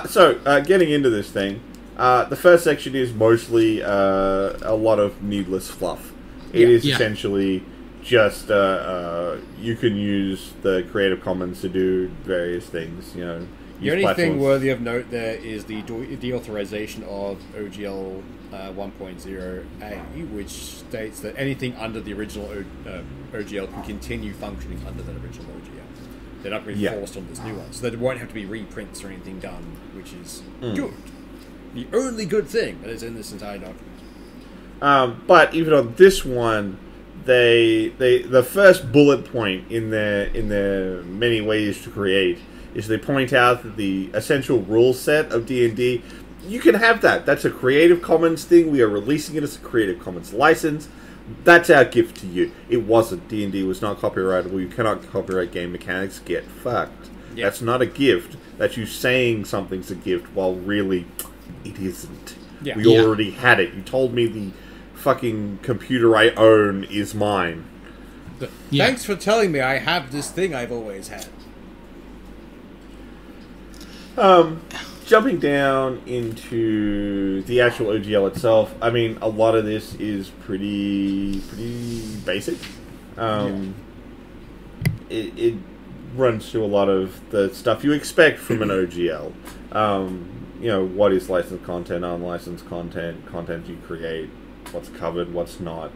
So, getting into this thing, the first section is mostly a lot of needless fluff. It is essentially just you can use the Creative Commons to do various things, The only thing worthy of note there is the deauthorization of OGL 1.0a, which states that anything under the original OGL can continue functioning under that original OGL. They're not going to be forced on this new one, so there won't have to be reprints or anything done, which is good. The only good thing that is in this entire document. But even on this one, the first bullet point in their many ways to create is they point out that the essential rule set of D&D, you can have that. That's a Creative Commons thing. We are releasing it as a Creative Commons license. That's our gift to you. It wasn't. D&D was not copyrightable. You cannot copyright game mechanics. Get fucked. Yep. That's not a gift. That's you saying something's a gift while really it isn't. Yeah. We already had it. You told me the fucking computer I own is mine. Yeah. Thanks for telling me I have this thing I've always had. Jumping down into the actual OGL itself, I mean, a lot of this is pretty basic. It runs through a lot of the stuff you expect from an OGL. You know, what is licensed content, unlicensed content, content you create, what's covered, what's not.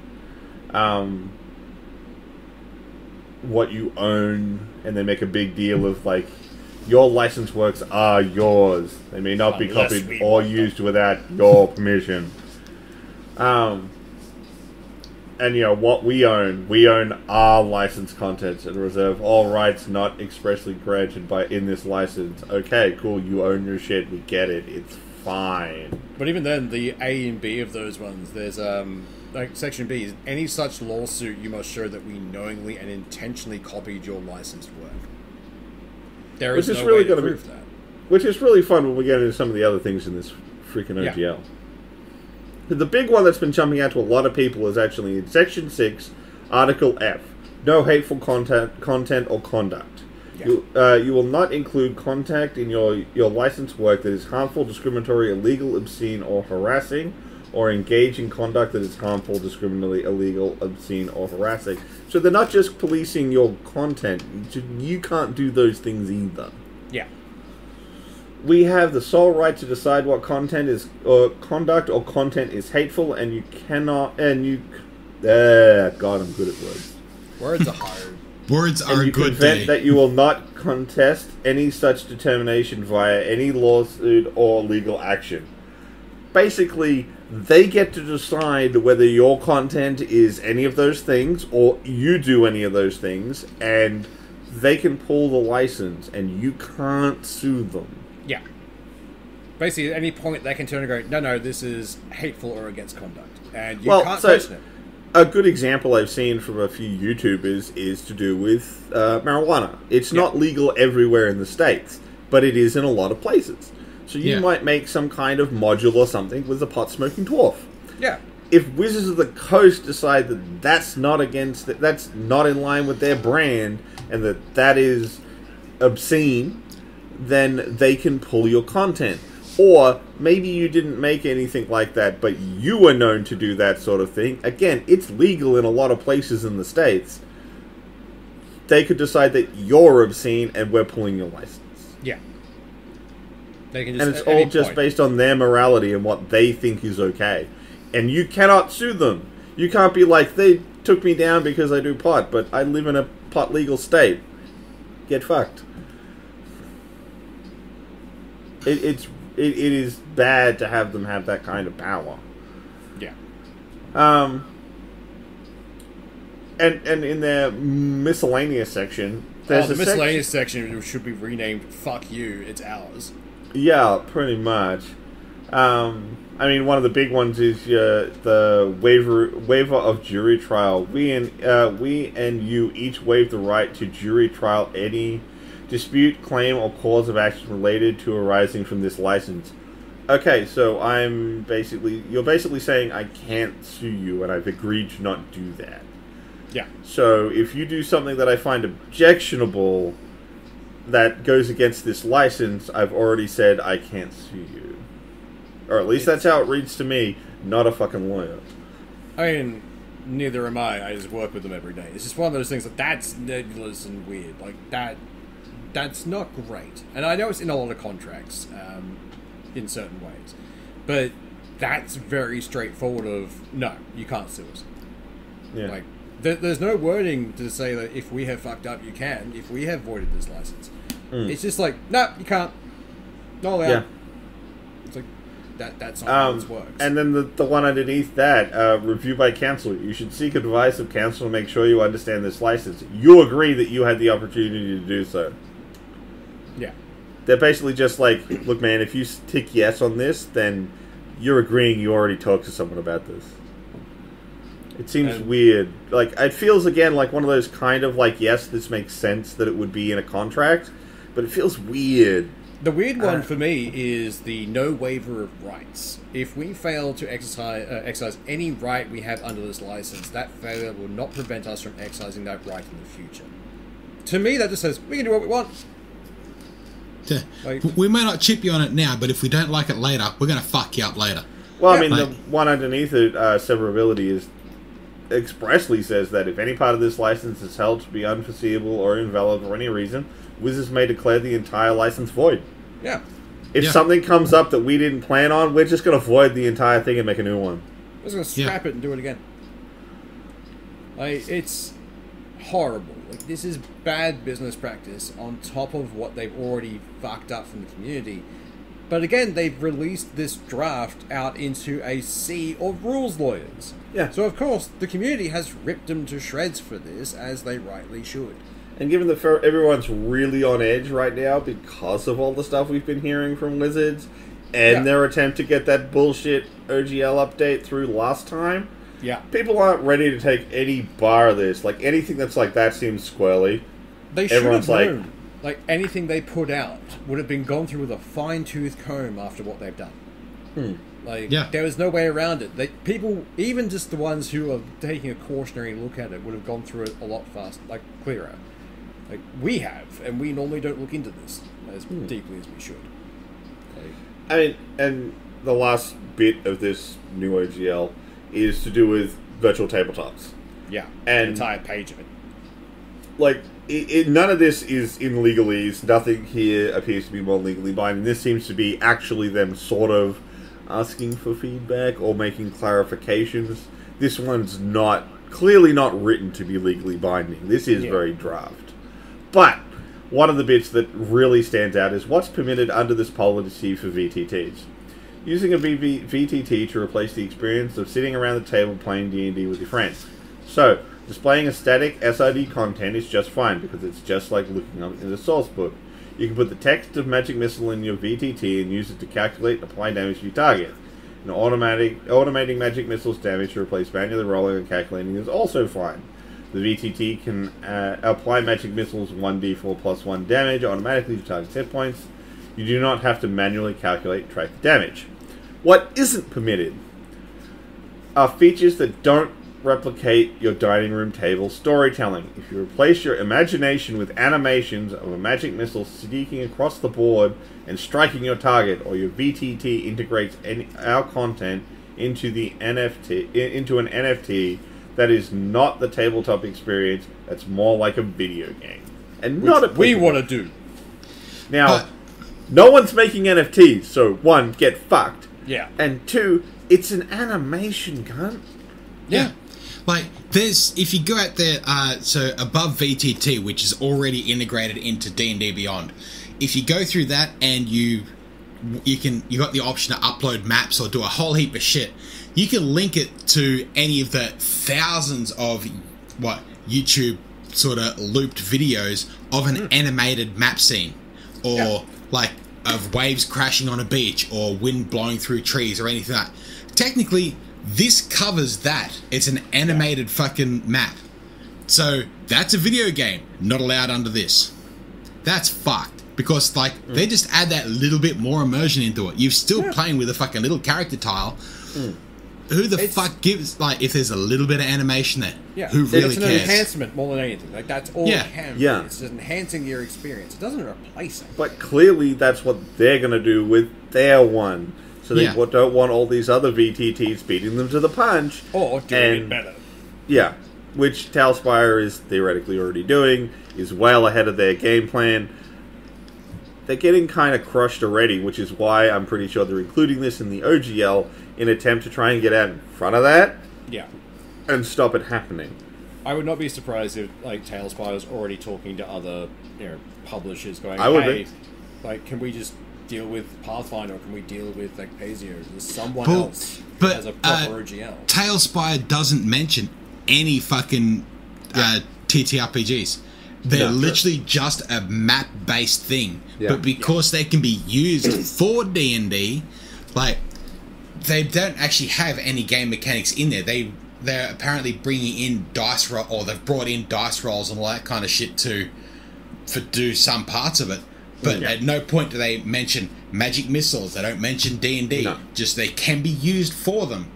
What you own, and they make a big deal of, like, your licensed works are yours. They may not be copied or used without your permission. And, you know, what we own our licensed contents and reserve all rights not expressly granted in this license. Okay, cool, you own your shit, we get it, it's fine. But even then, the A and B of those ones, there's, like, Section B is, any such lawsuit, you must show that we knowingly and intentionally copied your licensed work. There is no way to prove that. Which is really fun when we get into some of the other things in this freaking OGL. Yeah. The big one that's been jumping out to a lot of people is actually in Section 6, Article F. No hateful content or conduct. Yeah. You will not include contact in your licensed work that is harmful, discriminatory, illegal, obscene, or harassing, or engage in conduct that is harmful, discriminatory, illegal, obscene, or harassing. So they're not just policing your content. You can't do those things either. Yeah. We have the sole right to decide what content is, or conduct or content is hateful, and you cannot, and you... God, I'm good at words. Words are hard. Words are and you good prevent that you will not contest any such determination via any lawsuit or legal action. Basically, they get to decide whether your content is any of those things or you do any of those things, and they can pull the license and you can't sue them. Yeah. Basically, at any point they can turn and go, no, this is hateful or against conduct. And you can't question it. A good example I've seen from a few YouTubers is to do with marijuana. It's not legal everywhere in the States, but it is in a lot of places. So you might make some kind of module or something with a pot-smoking dwarf. Yeah. If Wizards of the Coast decide that that's not that's not in line with their brand, and that is obscene, then they can pull your content. Or maybe you didn't make anything like that, but you were known to do that sort of thing. Again, it's legal in a lot of places in the States. They could decide that you're obscene and we're pulling your license. Yeah. They can and it's all just based on their morality and what they think is okay. And you cannot sue them. You can't be like, they took me down because I do pot, but I live in a pot legal state. Get fucked. It is bad to have them have that kind of power. Yeah. And in their miscellaneous section, there's the miscellaneous section should be renamed "Fuck You, It's Ours." Yeah, pretty much. I mean, one of the big ones is the waiver of jury trial. We and you each waive the right to jury trial any dispute, claim, or cause of action related to arising from this license. Okay, so you're basically saying I can't sue you, and I've agreed to not do that. Yeah. So if you do something that I find objectionable that goes against this license, I've already said I can't sue you. Or at least that's how it reads to me, not a fucking lawyer. I mean, neither am I. I just work with them every day. It's just one of those things that's nebulous and weird. Like, that's not great. And I know it's in a lot of contracts, in certain ways. But that's very straightforward of, no, you can't sue us. Yeah. Like, there's no wording to say that if we have fucked up, you can. If we have voided this license. It's just like, no, you can't. Not allowed. Yeah. It's like, that's not how this works. And then the one underneath that, review by counsel. You should seek advice of counsel to make sure you understand this license. You agree that you had the opportunity to do so. Yeah. They're basically just like, look, man, if you tick yes on this, then you're agreeing you already talked to someone about this. It seems weird. Like, it feels, again, like one of those kind of, like, yes, this makes sense that it would be in a contract, but it feels weird. The weird one for me is the no waiver of rights. If we fail to exercise any right we have under this license, that failure will not prevent us from exercising that right in the future. To me, that just says, we can do what we want. Yeah. Like, we may not chip you on it now, but if we don't like it later, we're going to fuck you up later. Well, Yeah. I mean, the one underneath it, severability, is expressly says that if any part of this license is held to be unforeseeable or invalid for any reason, Wizards may declare the entire license void. yeah. If something comes up that we didn't plan on, we're just going to void the entire thing and make a new one. We're just going to scrap it and do it again. Like, it's horrible. Like, this is bad business practice on top of what they've already fucked up from the community. But again, they've released this draft out into a sea of rules lawyers. Yeah. So, of course, the community has ripped them to shreds for this, as they rightly should. And given that everyone's really on edge right now because of all the stuff we've been hearing from Wizards and their attempt to get that bullshit OGL update through last time, Yeah. people aren't ready to take any bar of this. Like, anything that's like that seems squirrely. They should Everyone's have like- known. Like, anything they put out would have been gone through with a fine-tooth comb after what they've done. Like, there was no way around it. People, even just the ones who are taking a cautionary look at it, would have gone through it a lot faster, like, clearer. Like, we have, and we normally don't look into this as deeply as we should. Like, I mean, and the last bit of this new OGL is to do with virtual tabletops. yeah, And- an entire page of it. Like, none of this is in legalese. Nothing here appears to be more legally binding. This seems to be actually them sort of asking for feedback or making clarifications. This one's clearly not written to be legally binding. This is very draft. But one of the bits that really stands out is what's permitted under this policy for VTTs. Using a VTT to replace the experience of sitting around the table playing D&D with your friends. So, displaying a static SID content is just fine because it's just like looking up in the source book. You can put the text of Magic Missile in your VTT and use it to calculate and apply damage to your target. And automating Magic Missile's damage to replace manually rolling and calculating is also fine. The VTT can apply Magic Missile's 1d4 plus 1 damage automatically to target's hit points. You do not have to manually calculate and track the damage. What isn't permitted are features that don't replicate your dining room table storytelling. If you replace your imagination with animations of a magic missile sneaking across the board and striking your target, or your VTT integrates our content into an NFT that is not the tabletop experience, that's more like a video game. And Which not a we want to do. Now, no one's making NFTs, so one, get fucked. Yeah. And two, it's an animation, cunt. Yeah. Like, if you go out there, so above VTT, which is already integrated into D&D Beyond, if you go through that and you got the option to upload maps or do a whole heap of shit, you can link it to any of the thousands of, YouTube sort of looped videos of an animated map scene, or like of waves crashing on a beach or wind blowing through trees or anything like that. Technically, this covers that. It's an animated fucking map. So that's a video game, not allowed under this. That's fucked. Because, they just add that little bit more immersion into it. You're still playing with a fucking little character tile. Who the fuck gives, if there's a little bit of animation there? Yeah. Who really It's an cares? enhancement more than anything. Like, that's all it can be. Yeah. It's just enhancing your experience. It doesn't replace it. But clearly that's what they're going to do with their one. So they don't want all these other VTTs beating them to the punch. Or doing it better. Yeah. Which Talspire is theoretically already doing, is well ahead of their game plan. They're getting kind of crushed already, which is why I'm pretty sure they're including this in the OGL in an attempt to try and get out in front of that. Yeah. And stop it happening. I would not be surprised if, Tailspire was already talking to other, publishers going, I would hey, can we just deal with Pathfinder, or can we deal with, Pazio? There's someone else who has a proper OGL. Tailspire doesn't mention any fucking TTRPGs. They're literally just a map-based thing. Yeah. But because they can be used for D&D, they don't actually have any game mechanics in there. They're apparently bringing in dice roll, or they've brought in dice rolls and all that kind of shit to do some parts of it. But at no point do they mention magic missiles. They don't mention D&D. No. Just they can be used for them.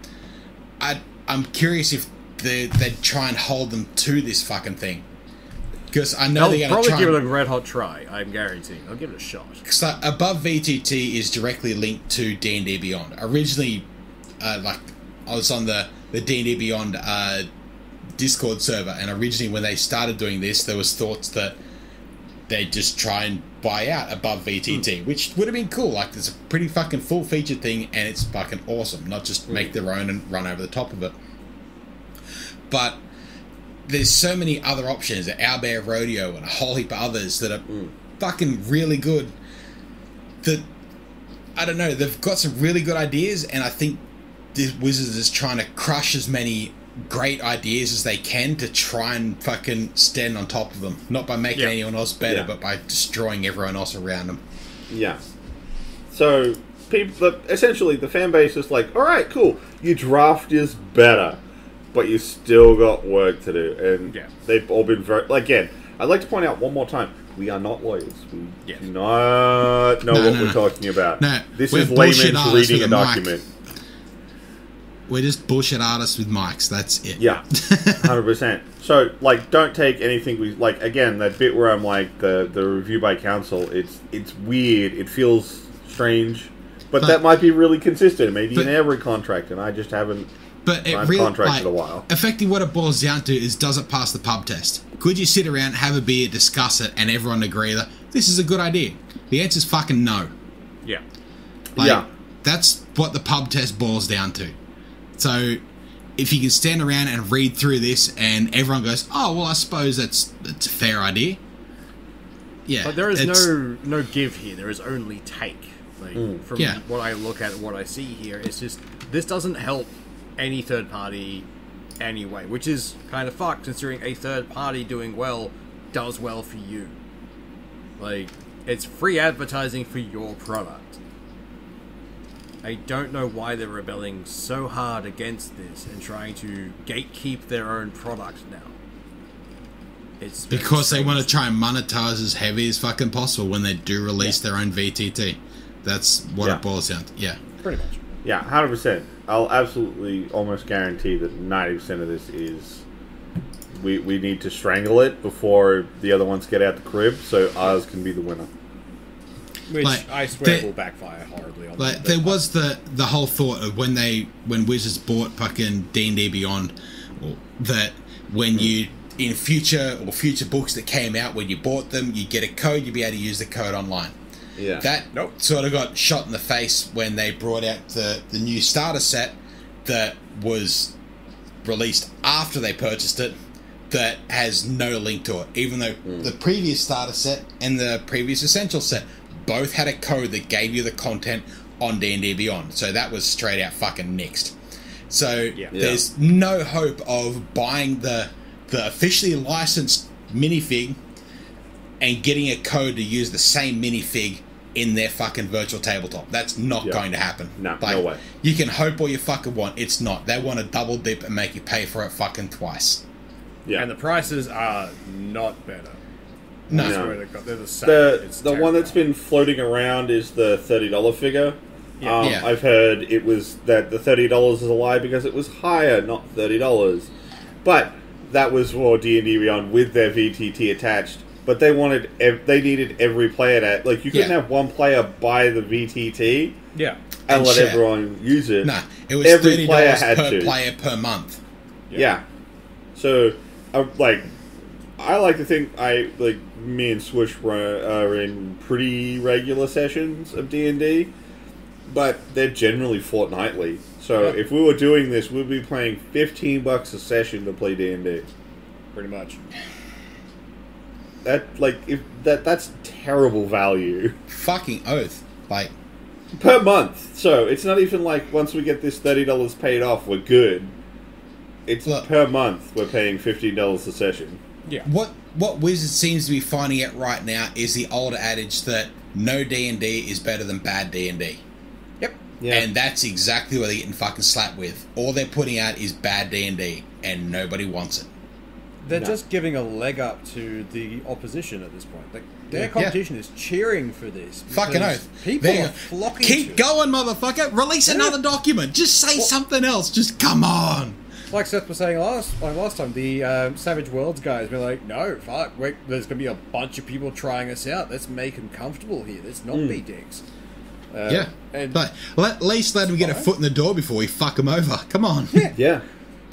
I'm curious if they'd try and hold them to this fucking thing. Because I know they're going to probably try give it a red hot try. I'm guaranteeing. I'll give it a shot. So above VTT is directly linked to D&D Beyond. Originally, I was on the D&D Beyond Discord server, and originally when they started doing this, there was thoughts that they'd just try and buy out above VTT, which would have been cool. Like, it's a pretty fucking full-featured thing, and it's fucking awesome. Not just make their own and run over the top of it. But there's so many other options, Owlbear Rodeo and a whole heap of others that are fucking really good. That, I don't know, they've got some really good ideas, and I think the Wizards is trying to crush as many great ideas as they can to try and fucking stand on top of them. Not by making anyone else better, but by destroying everyone else around them. Yeah. So, essentially, the fan base is like, alright, cool, your draft is better, but you still got work to do. And they've all been very... Again, I'd like to point out one more time, we are not lawyers. We do not know what we're talking about. No, this is layman's reading a document. We're just bullshit artists with mics. That's it. Yeah, 100%. So, like, don't take anything we... Like, again, that bit where I'm like, the review by counsel, it's weird. It feels strange. But that might be really consistent. Maybe in every contract, and I just haven't... But it I've really, contracted a while. Effectively, what it boils down to is, does it pass the pub test? Could you sit around, have a beer, discuss it, and everyone agree that this is a good idea? The answer is fucking no. Yeah. That's what the pub test boils down to. So, if you can stand around and read through this, and everyone goes, "Oh, well, I suppose that's a fair idea." Yeah. But there is no give here. There is only take. Like, from what I look at, what I see here, it's just this doesn't help any third party anyway, which is kind of fucked considering a third party doing well does well for you. Like, it's free advertising for your product. I don't know why they're rebelling so hard against this and trying to gatekeep their own product now. It's because they want to try and monetize as heavy as fucking possible when they do release their own VTT. That's what it boils down to. Yeah. Pretty much. Yeah, 100%. I'll absolutely almost guarantee that 90% of this is we need to strangle it before the other ones get out the crib so ours can be the winner. Which I swear will backfire horribly on them. There was the whole thought of when Wizards bought fucking D&D Beyond, that when you in future books that came out, when you bought them, you get a code, you'd be able to use the code online. Yeah. That sort of got shot in the face when they brought out the new starter set that was released after they purchased it, that has no link to it, even though the previous starter set and the previous essential set both had a code that gave you the content on D&D Beyond. So that was straight out fucking nixed. So there's no hope of buying the officially licensed minifig and getting a code to use the same minifig in their fucking virtual tabletop. That's not going to happen. No way. You can hope all you fucking want. It's not. They want to double dip and make you pay for it fucking twice. Yeah. And the prices are not better. No. They're the same. The one that's been floating around is the $30 figure. I've heard it was that the $30 is a lie because it was higher, not $30. But that was for D&D Beyond with their VTT attached. But they needed every player to... Like, you couldn't have one player buy the VTT and let everyone use it. No, it was every $30 player had per to. player per month. Yeah. So, I like to think me and Swoosh are in pretty regular sessions of D&D, but they're generally fortnightly. So if we were doing this, we'd be paying $15 a session to play D&D. Pretty much. That's terrible value. Fucking oath. Per month. So it's not even like once we get this $30 paid off, we're good. It's per month we're paying $15 a session. Yeah. What Wizards seems to be finding out right now is the old adage that no D&D is better than bad D&D. Yep. Yeah. And that's exactly what they're getting fucking slapped with. All they're putting out is bad D&D, and nobody wants it. they're just giving a leg up to the opposition at this point. Like their competition is cheering for this. Fucking oath. People are flocking. Keep going, motherfucker. Release another document. Just say something else. Just come on. Like Seth was saying last time, the Savage Worlds guys were like, no, fuck, wait, there's going to be a bunch of people trying us out. Let's make them comfortable here. Let's not be dicks. But at least let them get a foot in the door before we fuck them over. Come on. Yeah.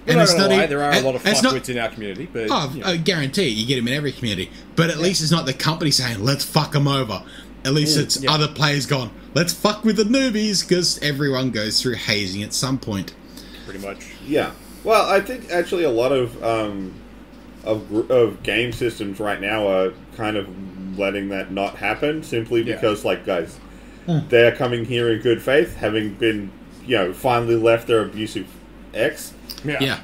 And it's not there are a lot of fuckwits in our community, but I guarantee you get them in every community. But at least it's not the company saying let's fuck them over. At least it's other players going let's fuck with the newbies, because everyone goes through hazing at some point. Pretty much. Yeah. Well, I think actually a lot of game systems right now are kind of letting that not happen simply because, like, guys, they're coming here in good faith, having been, finally left their abusive ex. Yeah.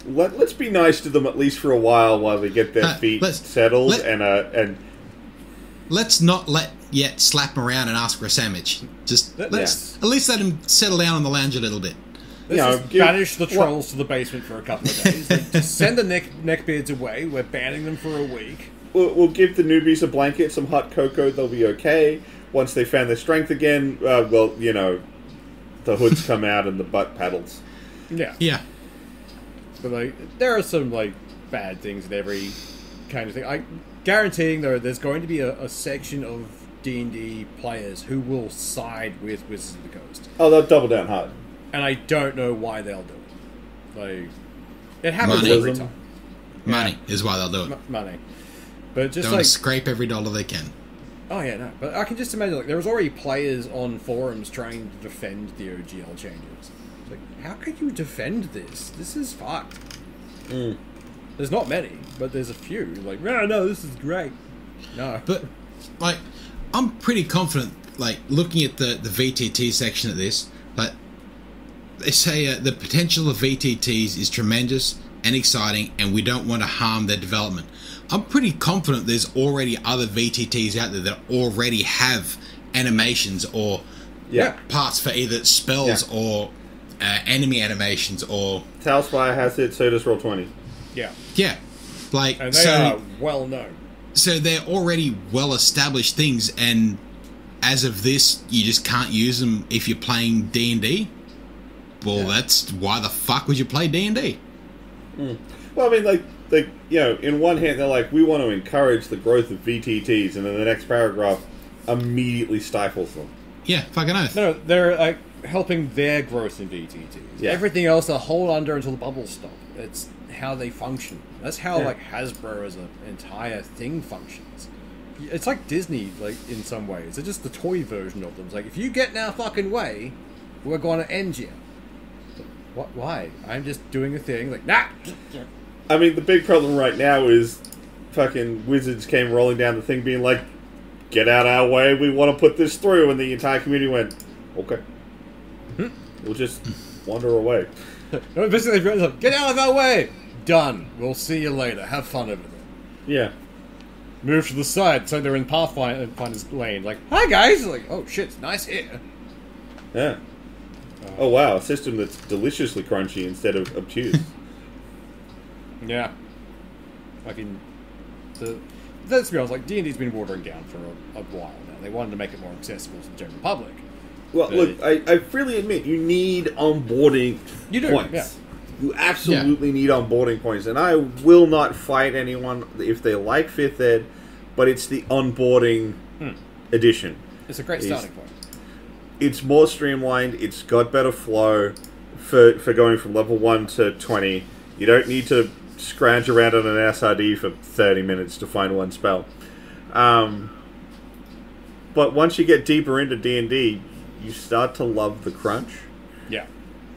Let's be nice to them at least for a while they get their feet settled and let's not yet slap them around and ask for a sandwich. Just let's at least let them settle down on the lounge a little bit. Let's just banish the trolls to the basement for a couple of days. Just send the neckbeards away. We're banning them for a week. We'll give the newbies a blanket, some hot cocoa. They'll be okay. Once they found their strength again, the hoods come out and the butt paddles. Yeah. Yeah. But there are some bad things in every kind of thing. I guaranteeing there's going to be a section of D&D players who will side with Wizards of the Coast. Oh, they'll double down hard. And I don't know why they'll do it. It happens every time. Money is why they'll do it. Money. But just don't scrape every dollar they can. Oh yeah, no. But I can just imagine there was already players on forums trying to defend the OGL changes. It's how could you defend this? This is fucked. There's not many, but there's a few. No, this is great. No. But I'm pretty confident. Looking at the VTT section of this, they say the potential of VTTs is tremendous and exciting, and we don't want to harm their development. I'm pretty confident there's already other VTTs out there that already have animations or parts for either spells or enemy animations or... Talspire has it, so does Roll20. Yeah. Yeah. And they are well known. So they're already well-established things, and as of this, you just can't use them if you're playing D&D? Well, that's why the fuck would you play D&D? Well, I mean, in one hand, they're like, we want to encourage the growth of VTTs, and then the next paragraph immediately stifles them. Yeah, fucking oath. No, they're helping their growth in VTTs. Yeah. Everything else they'll hold under until the bubbles stop. It's how they function. That's how Hasbro as an entire thing functions. It's like Disney, in some ways. They're just the toy version of them. It's if you get in our fucking way, we're going to end you. What? Why? I'm just doing a thing. Nah! I mean, the big problem right now is fucking Wizards came rolling down the thing being like, get out our way, we want to put this through, and the entire community went, okay. We'll just wander away. No, basically, get out of our way! Done. We'll see you later. Have fun over there. Yeah. Move to the side, so they're in Pathfinder's lane. Hi guys! Oh shit, it's nice here. Yeah. Oh wow, a system that's deliciously crunchy instead of obtuse. Yeah. Let's be honest, D&D's been watering down for a while now. They wanted to make it more accessible to the general public. Well, look, I freely admit, you need onboarding points. Yeah. You absolutely need onboarding points. And I will not fight anyone if they like 5th Ed, but it's the onboarding edition. It's a great starting point. It's more streamlined. It's got better flow for going from level 1 to 20. You don't need to scrounge around on an SRD for 30 minutes to find one spell. But once you get deeper into D&D, you start to love the crunch. Yeah.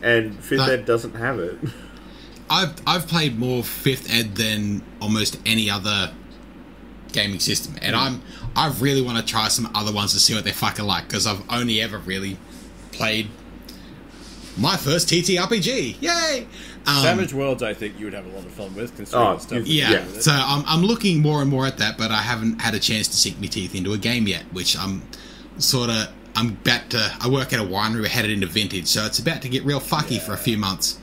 And 5th Ed doesn't have it. I've played more 5th Ed than almost any other gaming system, and I really want to try some other ones to see what they're fucking like, because I've only ever really played my first TTRPG. Yay! Savage Worlds, I think you would have a lot of fun with, considering the stuff. Yeah. So I'm looking more and more at that, but I haven't had a chance to sink my teeth into a game yet, which I'm about to. I work at a winery. We're headed into vintage, so it's about to get real fucky for a few months.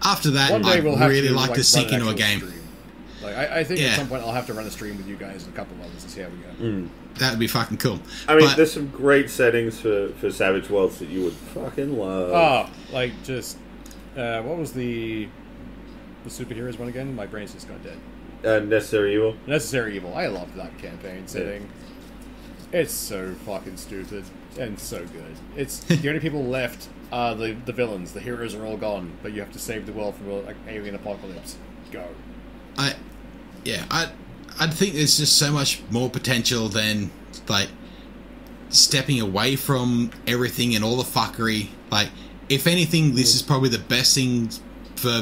After that, I'd really like to sink into a game. Like, I think at some point I'll have to run a stream with you guys and a couple of others and see how we go. That would be fucking cool. I mean, there's some great settings for Savage Worlds that you would fucking love. Oh, like just what was the superheroes one again? My brain's just gone dead. Necessary Evil. Necessary Evil. I love that campaign setting. It's so fucking stupid and so good. It's the only people left are the villains. The heroes are all gone, but you have to save the world from an alien apocalypse. Go. I think there's just so much more potential than like stepping away from everything and all the fuckery. Like, if anything, this is probably the best thing for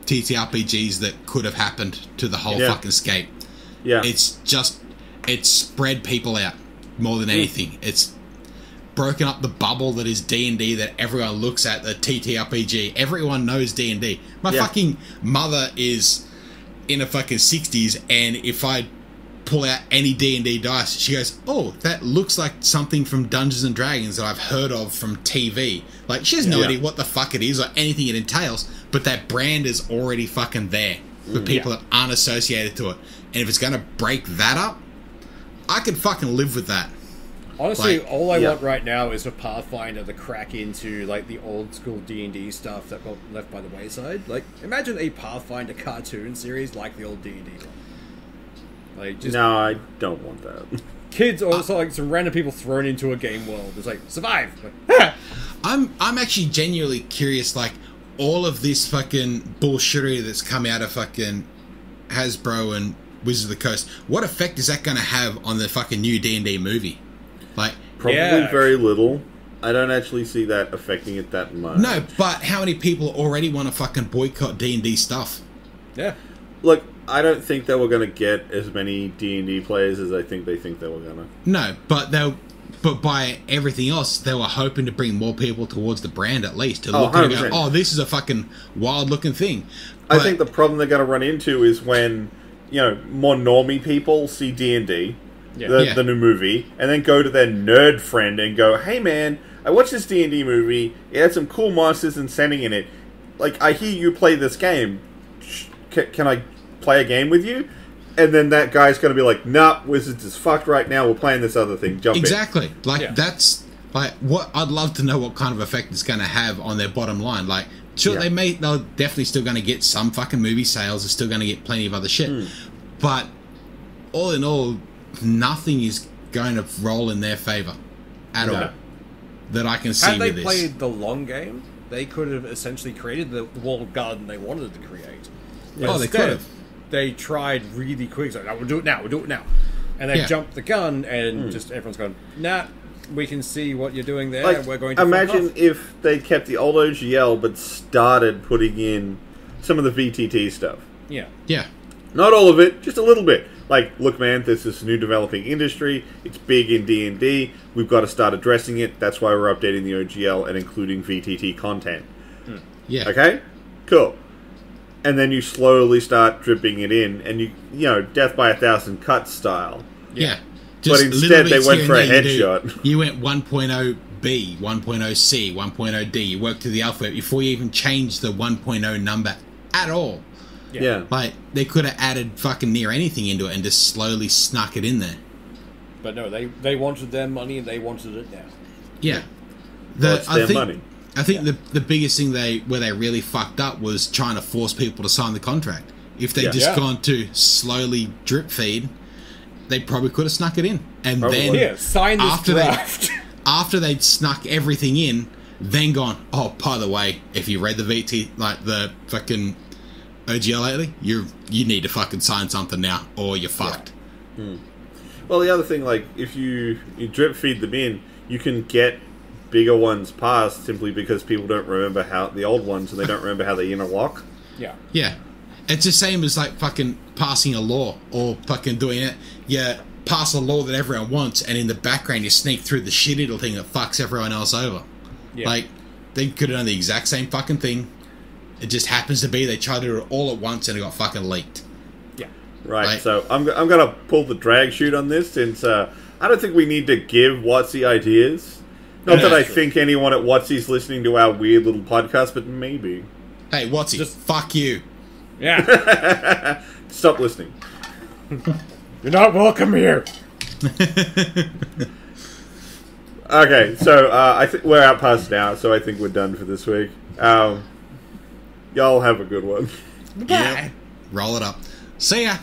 TTRPGs that could have happened to the whole fucking scape. Yeah, it's spread people out more than anything. It's broken up the bubble that is D&D that everyone looks at, the TTRPG. Everyone knows D&D. My fucking mother is in the fucking 60s, and if I pull out any D&D dice, she goes, oh, that looks like something from Dungeons and Dragons that I've heard of from TV. Like, she has no idea what the fuck it is or anything it entails, but that brand is already fucking there for people that aren't associated to it. And if it's going to break that up, I can fucking live with that. Honestly, all I want right now is for Pathfinder to crack into like the old school D&D stuff that got left by the wayside. Like, imagine a Pathfinder cartoon series like the old D&D one. Like, just no, I don't want that. Kids, or also like some random people thrown into a game world. It's like, survive. Like, I'm actually genuinely curious. Like, all of this fucking bullshittery that's come out of fucking Hasbro and Wizards of the Coast, what effect is that going to have on the fucking new D&D movie? Like, probably very little. I don't actually see that affecting it that much. No, but how many people already want to fucking boycott D&D stuff? Yeah. Look, I don't think they were going to get as many D&D players as I think they were going to. No, but by everything else, they were hoping to bring more people towards the brand at least to look at it and go, oh, this is a fucking wild looking thing. But I think the problem they're going to run into is when, more normie people see D&D. The new movie, and then go to their nerd friend and go, hey man, I watched this D&D movie, it had some cool monsters and setting in it, like, I hear you play this game, can I play a game with you? And then that guy's going to be like, nah, Wizards is fucked right now, we're playing this other thing, jump in. Like, that's, like, what I'd love to know what kind of effect it's going to have on their bottom line. Like, sure, they're definitely still going to get some fucking movie sales, they're still going to get plenty of other shit, but all in all, nothing is going to roll in their favour at all that I can see with this. Had they played the long game, they could have essentially created the walled garden they wanted to create. Oh, they could have. They tried really quick, like, we'll do it now, and they jumped the gun, and just everyone's going, nah, we can see what you're doing there, and we're going to imagine if they kept the old OGL but started putting in some of the VTT stuff. Yeah. Not all of it, just a little bit. Like, look, man, there's this new developing industry. It's big in D&D. We've got to start addressing it. That's why we're updating the OGL and including VTT content. Yeah. Okay? Cool. And then you slowly start dripping it in, and you death by 1,000 cuts style. Yeah. But instead, they went for a headshot. You went 1.0B, 1.0C, 1.0D. You worked to the alphabet before you even changed the 1.0 number at all. Yeah. Like, they could have added fucking near anything into it and just slowly snuck it in there. But no, they wanted their money and they wanted it now. Yeah. It's their money. I think the biggest thing where they really fucked up was trying to force people to sign the contract. If they'd just gone to slowly drip feed, they probably could have snuck it in. And then sign this draft. After they'd snuck everything in, then gone, oh, by the way, if you read the VT, like the fucking OGL lately, you need to fucking sign something now, or you're fucked. Well, the other thing, like, if you drip feed them in, you can get bigger ones passed simply because people don't remember how the old ones, and they don't remember how they interlock. Yeah. It's the same as, like, fucking passing a law, or fucking doing it. You pass a law that everyone wants, and in the background you sneak through the shitty little thing that fucks everyone else over. Like, they could have done the exact same fucking thing. It just happens to be they tried to do it all at once and it got fucking leaked. Right, so I'm going to pull the drag chute on this, since I don't think we need to give Watsy ideas. Not that I think anyone at Watsy's listening to our weird little podcast, but maybe. Hey, Watsy, just fuck you. Yeah. Stop listening. You're not welcome here. Okay, so I think we're out past now, so I think we're done for this week. Y'all have a good one. Bye. Roll it up. See ya.